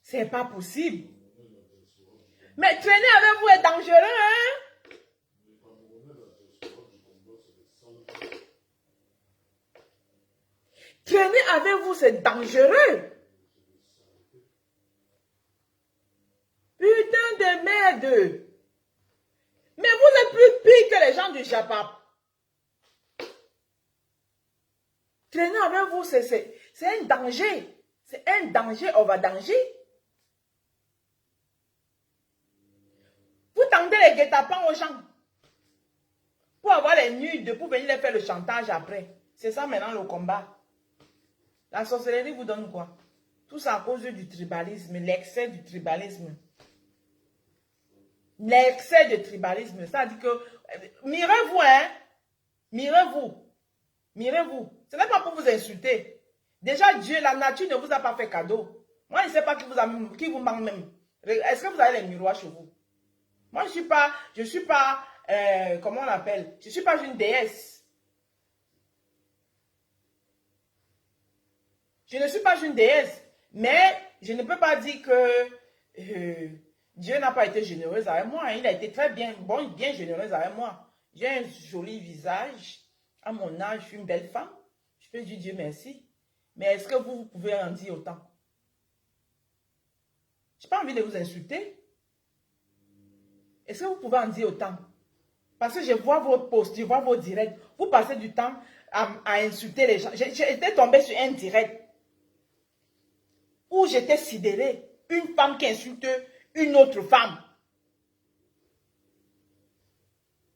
C'est pas possible. Mais traîner avec vous est dangereux, hein? Traîner avec vous, c'est dangereux. Putain de merde. Mais vous êtes plus pire que les gens du Japap. Traîner avec vous, c'est un danger. C'est un danger, on va danger. Vous tendez les guet-apens aux gens. Pour avoir les nudes, pour venir les faire le chantage après. C'est ça maintenant le combat. La sorcellerie vous donne quoi? Tout ça à cause du tribalisme, l'excès du tribalisme. L'excès de tribalisme. Ça dit que, mirez-vous, hein? Mirez-vous. Mirez-vous. Ce n'est pas pour vous insulter. Déjà, Dieu, la nature ne vous a pas fait cadeau. Moi, je ne sais pas qui vous manque même. Est-ce que vous avez les miroirs chez vous? Moi, je ne suis pas, comment on l'appelle? Je ne suis pas une déesse. Je ne suis pas une déesse. Mais je ne peux pas dire que Dieu n'a pas été généreux avec moi. Il a été très bien, bon, bien généreux avec moi. J'ai un joli visage. À mon âge, je suis une belle femme. Je peux dire Dieu merci. Mais est-ce que vous pouvez en dire autant? Je n'ai pas envie de vous insulter. Est-ce que vous pouvez en dire autant? Parce que je vois vos posts, je vois vos directs. Vous passez du temps à insulter les gens. J'étais tombée sur un direct où j'étais sidérée. Une femme qui insulte une autre femme.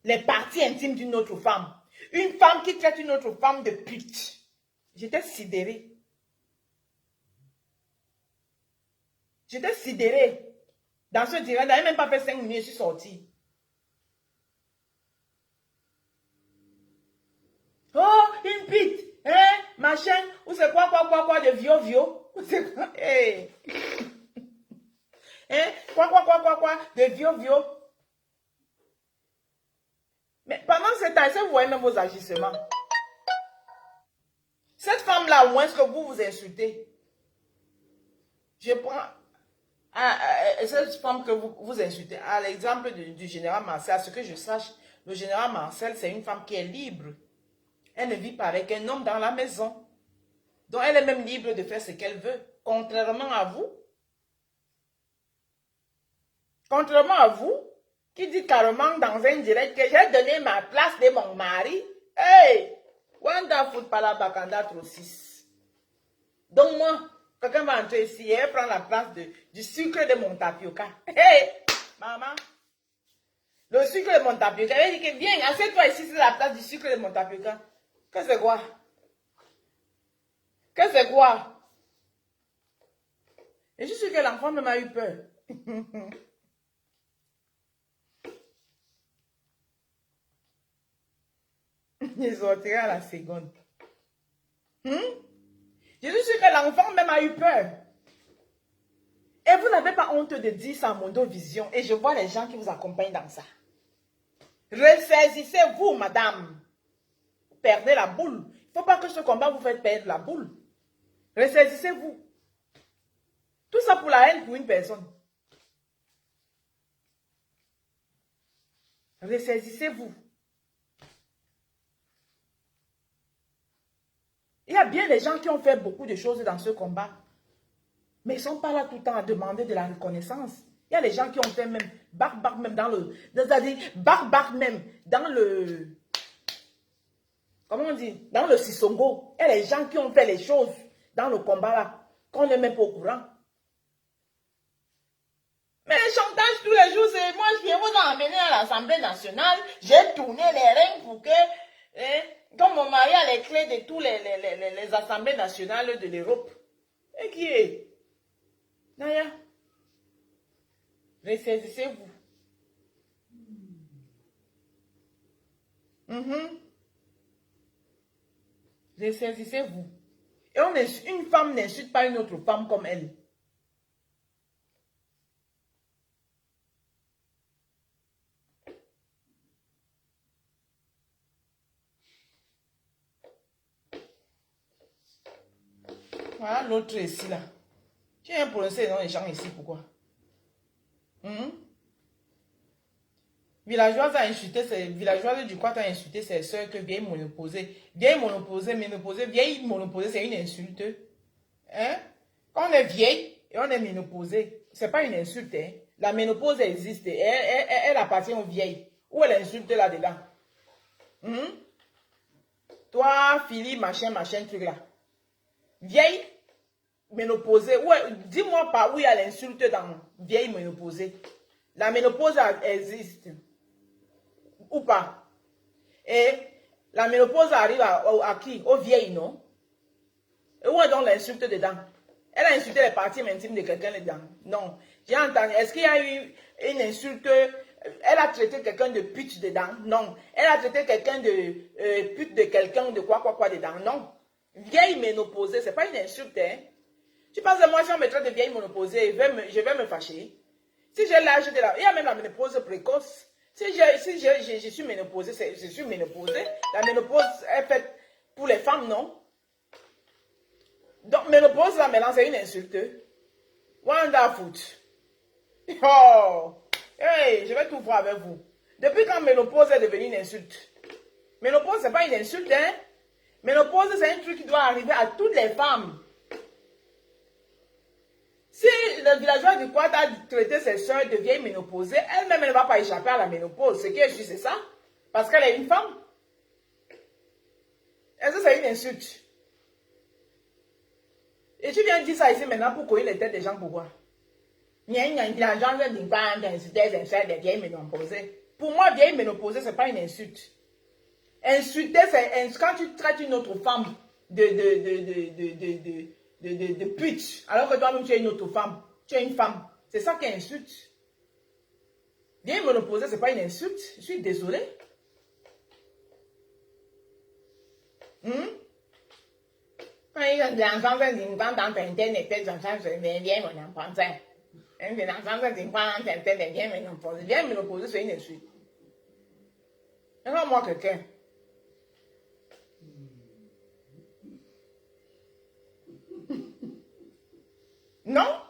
Les parties intimes d'une autre femme. Une femme qui traite une autre femme de pute. J'étais sidérée. J'étais sidérée. Dans ce direct, je n'avais même pas fait 5 minutes, je suis sortie. Oh, une pute, hein, machin, ou c'est quoi, de vio. C'est quoi, hey. Hein, quoi, de vio. Mais pendant ce temps, est-ce que vous voyez même vos agissements? Cette femme-là, où est-ce que vous vous insultez? Je prends cette femme que vous insultez, à l'exemple du général Marcel, à ce que je sache, le général Marcel, c'est une femme qui est libre. Elle ne vit pas avec un homme dans la maison. Donc, elle est même libre de faire ce qu'elle veut. Contrairement à vous. Contrairement à vous, qui dit carrément dans un direct que j'ai donné ma place de mon mari. Hey! Wanda Foutpala Bakanda trop 6. Donc moi, quelqu'un va entrer ici et prendre la place du sucre de mon tapioca. Hey! Maman! Le sucre de mon tapioca. Elle dit que viens, assieds-toi ici, c'est la place du sucre de mon tapioca. Que c'est quoi? Que c'est quoi? Et je suis que l'enfant même a eu peur. Il sortira à la seconde. Je suis que l'enfant même a eu peur. Et vous n'avez pas honte de dire ça à Mondo Vision. Et je vois les gens qui vous accompagnent dans ça. Ressaisissez-vous, madame. Vous perdez la boule. Il ne faut pas que ce combat vous fasse perdre la boule. Ressaisissez-vous. Tout ça pour la haine pour une personne. Ressaisissez-vous. Il y a bien des gens qui ont fait beaucoup de choses dans ce combat. Mais ils ne sont pas là tout le temps à demander de la reconnaissance. Il y a des gens qui ont fait même barbe même dans le... C'est-à-dire barbe même dans le... Comment on dit? Dans le Sissongo. Il y a des gens qui ont fait les choses dans le combat là. Qu'on n'est même pas au courant. Mais le chantage tous les jours, c'est moi je viens vous emmener à l'Assemblée nationale. J'ai tourné les règles pour que... comme mon mari a les clés de tous les assemblées nationales de l'Europe. Et qui est? Naya, ressaisissez-vous. Ressaisissez-vous. Et une femme n'insulte pas une autre femme comme elle. Voilà l'autre ici, là. Tu viens prononcer les noms des gens ici, pourquoi? Villageoise a insulté, villageoise du quoi t'as insulté ses soeurs que vieille monoposée. Vieille monoposée, vieille monoposée, c'est une insulte. Hein? Quand on est vieille et on est ménopausée, c'est pas une insulte. Hein? La ménopause existe. Elle appartient aux vieilles. Où est l'insulte là-dedans? Toi, Philippe, machin, truc là. Vieille ménopausée. Dis-moi pas où il y a l'insulte dans vieille ménopausée. La ménopause existe. Ou pas? Et la ménopause arrive à qui? Aux vieilles, non? Et où est donc l'insulte dedans? Elle a insulté les parties intimes de quelqu'un dedans? Non. J'ai entendu. Est-ce qu'il y a eu une insulte? Elle a traité quelqu'un de pute dedans? Non. Elle a traité quelqu'un de pute de quelqu'un de quoi dedans? Non. Vieille ménopausée, c'est pas une insulte, hein? Tu penses que moi, si on me traite de vieille ménopausée, je vais me fâcher? Si j'ai l'âge de la... Il y a même la ménopause précoce. Si je suis ménopausée, je suis ménopausée. La ménopause est faite pour les femmes, non? Donc, ménopause, là, maintenant, c'est une insulte. Wonderful. Oh! Hey, je vais tout voir avec vous. Depuis quand ménopause est devenue une insulte? Ménopause, c'est pas une insulte, hein? Ménopause, c'est un truc qui doit arriver à toutes les femmes. Si le villageois du Quad a traité ses soeurs de vieilles ménopausées, elle-même elle ne va pas échapper à la ménopause. Ce qui est juste, c'est ça. Parce qu'elle est une femme. Est-ce que c'est une insulte? Et tu viens dire ça ici maintenant pour couiller les têtes des gens, pourquoi? Pour moi, vieille ménopausée, ce n'est pas une insulte. Insulter, c'est quand tu traites une autre femme de pute, alors que toi-même tu es une autre femme, tu es une femme. C'est ça qui est insulte. Vieille ménopausée, ce n'est pas une insulte. Je suis désolée. Vieille ménopausée, c'est une insulte. Regarde-moi quelqu'un. Non?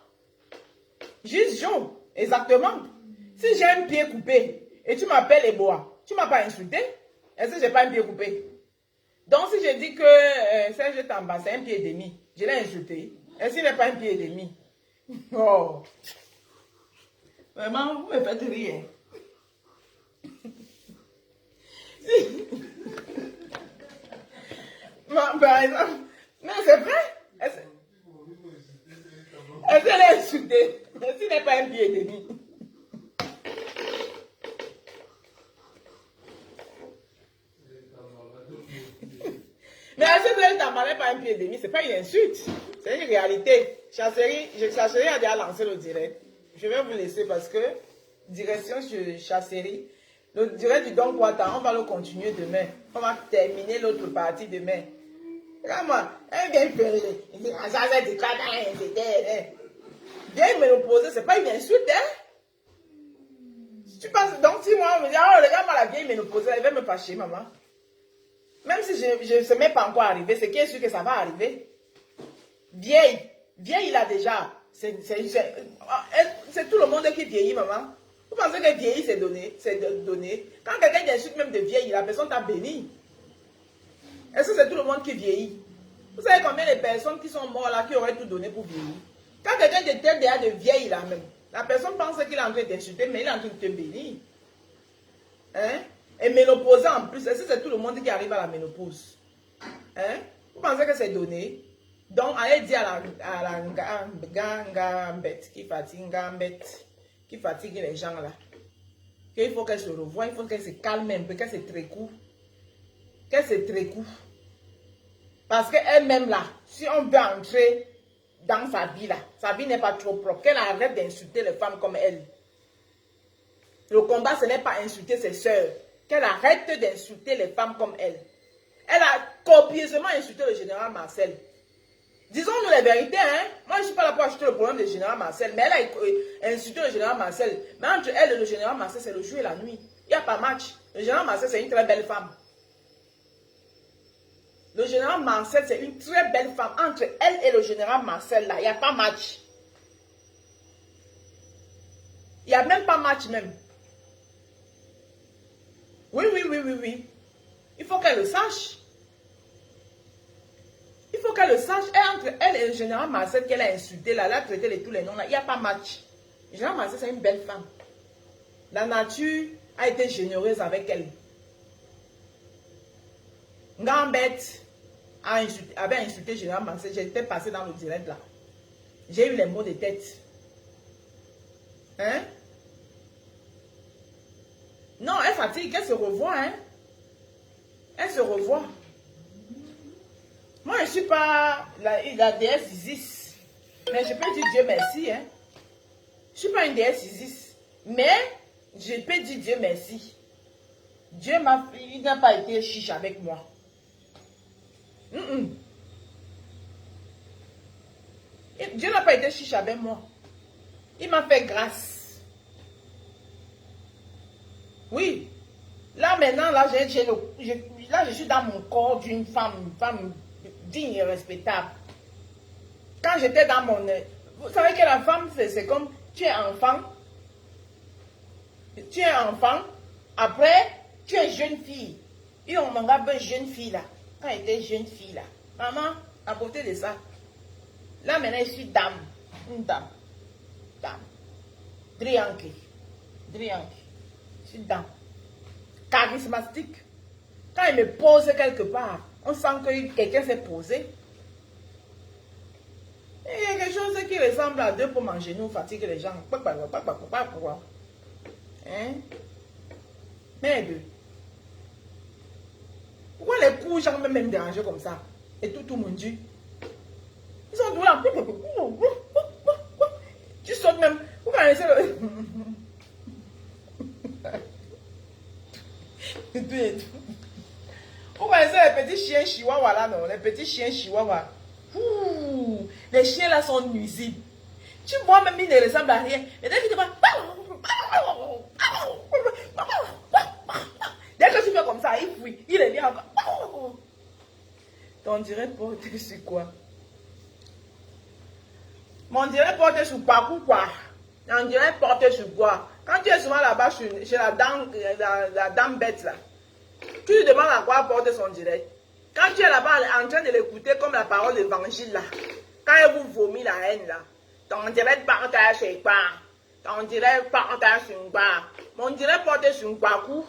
Juste jaune. Exactement. Si j'ai un pied coupé et tu m'appelles Eboa, tu ne m'as pas insulté? Est-ce que je n'ai pas un pied coupé? Donc si je dis que Serge Tamba, c'est un pied et demi, je l'ai insulté. Est-ce qu'il n'est pas un pied et demi? Oh. Vraiment, vous me faites rire. Par exemple, non, c'est vrai. Est-ce qu'elle est insultée? Est-ce qu'il n'est pas un pied et demi? Mais est-ce que elle t'a pas un pied et demi? Ce n'est pas une insulte. C'est une réalité. Chasserie a déjà lancé le direct. Je vais vous laisser parce que direction sur Chasserie. Le direct du Don Quata, on va le continuer demain. On va terminer l'autre partie demain. Regarde-moi, elle vient pleurer. Il dit, ça c'est du Quata, c'était. Viens me l'opposer, c'est pas une insulte, hein? Tu penses, donc si moi on me dit, oh regarde-moi la vieille ménopausée, elle va me fâcher, maman. Même si je ne sais même pas encore arriver, c'est qui est sûr que ça va arriver. Vieille, il a déjà. C'est tout le monde qui vieillit, maman. Vous pensez que vieillir, c'est donné. Quand quelqu'un t'insulte même de vieillir, la personne t'a béni. Est-ce que c'est tout le monde qui vieillit? Vous savez combien de personnes qui sont mortes là, qui auraient tout donné pour vieillir? Quand quelqu'un te traite déjà de vieille là même, la personne pense qu'il est en train d'insulter, mais il est en train de te bénir. Hein? Et ménopausée en plus, est-ce que c'est tout le monde qui arrive à la ménopause? Hein? Vous pensez que c'est donné? Donc, allez dire à la Ngambet qui fatigue les gens là, qu'il faut qu'elle se revoie, il faut qu'elle se calme un peu, qu'elle se trécoue. Parce qu'elle-même là, si on veut entrer dans sa vie là, sa vie n'est pas trop propre, qu'elle arrête d'insulter les femmes comme elle. Le combat, ce n'est pas insulter ses soeurs, qu'elle arrête d'insulter les femmes comme elle. Elle a copieusement insulté le général Marcel. Disons-nous la vérité, hein. Moi, je ne suis pas là pour acheter le problème du général Marcel, mais elle a insulté le général Marcel. Mais entre elle et le général Marcel, c'est le jour et la nuit. Il n'y a pas match. Le général Marcel, c'est une très belle femme. Le général Marcel, c'est une très belle femme. Entre elle et le général Marcel, là, il n'y a pas match. Il n'y a même pas match même. Oui, oui, oui, oui, oui. Il faut qu'elle le sache. Il faut qu'elle le sache. Et entre elle et le général Marcel qu'elle a insulté, là, elle a traité de tous les noms, là, il n'y a pas match. Le général Marcel, c'est une belle femme. La nature a été généreuse avec elle. Ngambette avait insulté le général Marcel. J'étais passé dans le direct là. J'ai eu les mots de tête. Hein? Non, elle fatigue, elle se revoit, hein? Elle se revoit. Moi, je ne suis pas la déesse Isis. Mais je peux dire Dieu merci, hein? Je ne suis pas une déesse Isis. Mais, je peux dire Dieu merci. Dieu il n'a pas été chiche avec moi. Dieu n'a pas été chiche avec moi. Il m'a fait grâce. Oui. Là, maintenant, là, je suis dans mon corps d'une femme digne et respectable. Quand j'étais dans mon... Vous savez que la femme, c'est comme... Tu es enfant. Tu es enfant. Après, tu es jeune fille. Et on m'a appelé jeune fille, là. Quand j'étais jeune fille, là. Maman, à côté de ça. Là, maintenant, je suis dame. Une dame. Dame. Drianke. Je suis dame. Charismatique. Quand il me pose quelque part, on sent que quelqu'un s'est posé. Et il y a quelque chose qui ressemble à deux pommes en genoux, fatigue les gens. Hein? Merde. Pourquoi les coups, gens même dérangés comme ça? Et tout mon Dieu. Ils sont tous là. Tu sautes même. Vous connaissez le... Vous connaissez les petits chiens chihuahuas là, non? Les petits chiens chihuahuas. Ouh, les chiens là sont nuisibles. Tu vois, même ils ne ressemblent à rien. Mais dès que tu vas... Dès que tu fais comme ça, il fuit. Il revient encore. On dirait porter sur quoi? On dirait porter sur parcours quoi? On dirait porter sur quoi? Quand tu es souvent là-bas chez la dame bête là, tu lui demandes à quoi porter son direct. Quand tu es là-bas en train de l'écouter comme la parole de l'évangile là, quand elle vous vomit la haine là, ton direct partage sur quoi? Ton direct partage sur quoi? Mon direct porter sur un parcours,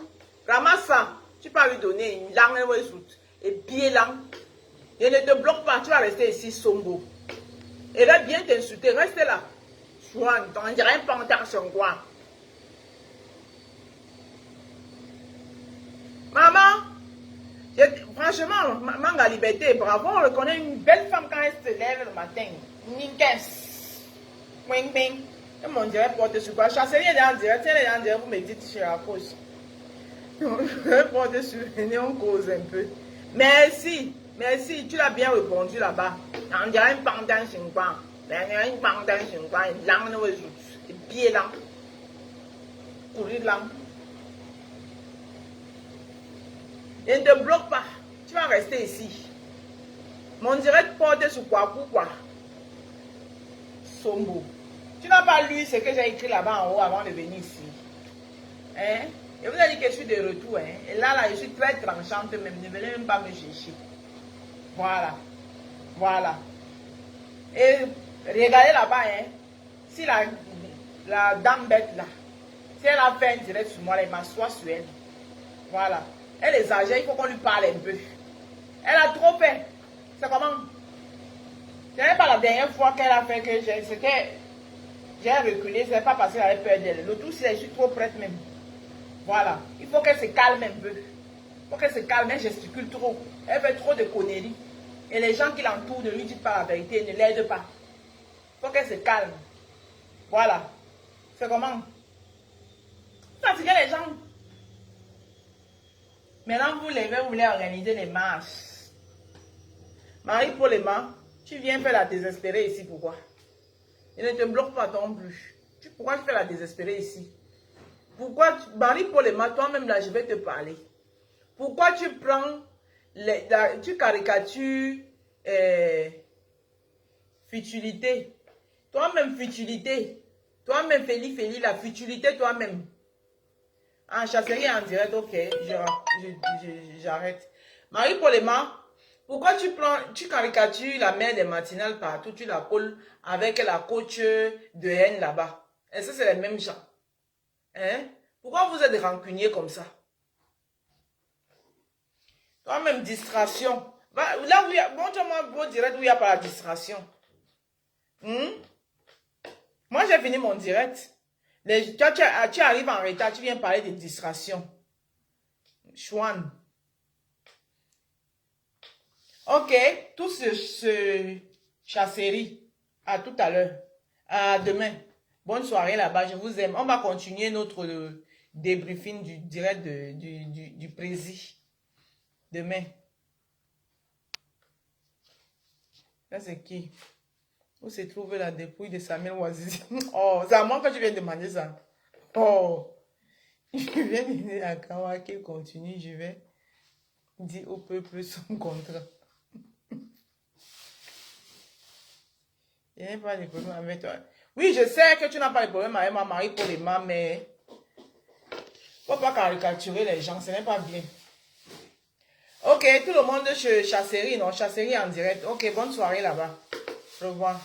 ramasse ça, tu peux lui donner une langue et bien langue. Et ne te bloque pas, tu vas rester ici sombo. Elle va bien t'insulter, reste là. Swan, ton direct partage sur quoi? Maman, franchement, Manga Liberté, bravo, on reconnaît une belle femme quand elle se lève le matin. Ninkes. Wing bing. Et mon dirait porte sur quoi? Chasserier est en direct, elle est en direct, vous me dites sur la cause. Je porte sur on cause un peu. Merci, merci, tu l'as bien répondu là-bas. On dirait une pendant sur quoi? Une pendant sur quoi? Une langue de résout. Et pied là. Courir là. Et ne te bloque pas. Tu vas rester ici. Mon direct porte sur quoi? Pourquoi? Sombo. Tu n'as pas lu ce que j'ai écrit là-bas en haut avant de venir ici. Hein? Et vous avez dit que je suis de retour. Hein? Et là, je suis très tranchante même. Ne venez même pas me chercher. Voilà. Voilà. Et regardez là-bas. Hein? Si la dame bête là, si elle a fait un direct sur moi, elle m'assoit sur elle. Voilà. Elle est âgée, il faut qu'on lui parle un peu. Elle a trop fait. C'est comment? Ce n'est pas la dernière fois qu'elle a fait que j'ai reculé, ce n'est pas parce qu'elle avait peur d'elle. Le tout, c'est que je suis trop prête même. Voilà. Il faut qu'elle se calme un peu. Il faut qu'elle se calme, elle gesticule trop. Elle fait trop de conneries. Et les gens qui l'entourent ne lui disent pas la vérité, ne l'aident pas. Il faut qu'elle se calme. Voilà. C'est comment? Fatiguer les gens. Maintenant, vous voulez organiser les marches. Marie-Paul Emma, tu viens faire la désespérée ici, pourquoi? Il ne te bloque pas non plus. Pourquoi tu fais la désespérée ici? Pourquoi, Marie-Paul Emma, toi-même là, je vais te parler. Pourquoi tu prends tu caricatures futilité. Toi-même, futilité. Toi-même, Feli, la futilité, toi-même. En chasserie en direct, ok, j'arrête. Marie-Paul Emma, pourquoi tu caricatures la mère des matinales partout, tu la colles avec la coach de haine là-bas? Est-ce que c'est les mêmes gens? Hein? Pourquoi vous êtes rancuniers comme ça? Toi-même, distraction. Là où il y a, montre-moi vos directs où il n'y a pas la distraction. Moi, j'ai fini mon direct. Tu arrives en retard, tu viens parler de distraction. Chouane. Ok, tout ce chasserie. À tout à l'heure. À demain. Bonne soirée là-bas, je vous aime. On va continuer notre débriefing du direct du prési. Demain. Là, c'est qui? Où se trouve la dépouille de Samuel Ouazizi? Oh, c'est à moi que tu viens de demander ça. Oh, je viens de dire à Kawa qu'il continue. Je vais dire au peuple son contrat. Il n'y a pas de problème avec toi. Oui, je sais que tu n'as pas de problème avec ma mari pour les mains, mais il ne faut pas caricaturer les gens, ce n'est pas bien. Ok, tout le monde chez Chasserie, non? Chasserie en direct. Ok, bonne soirée là-bas. Au revoir.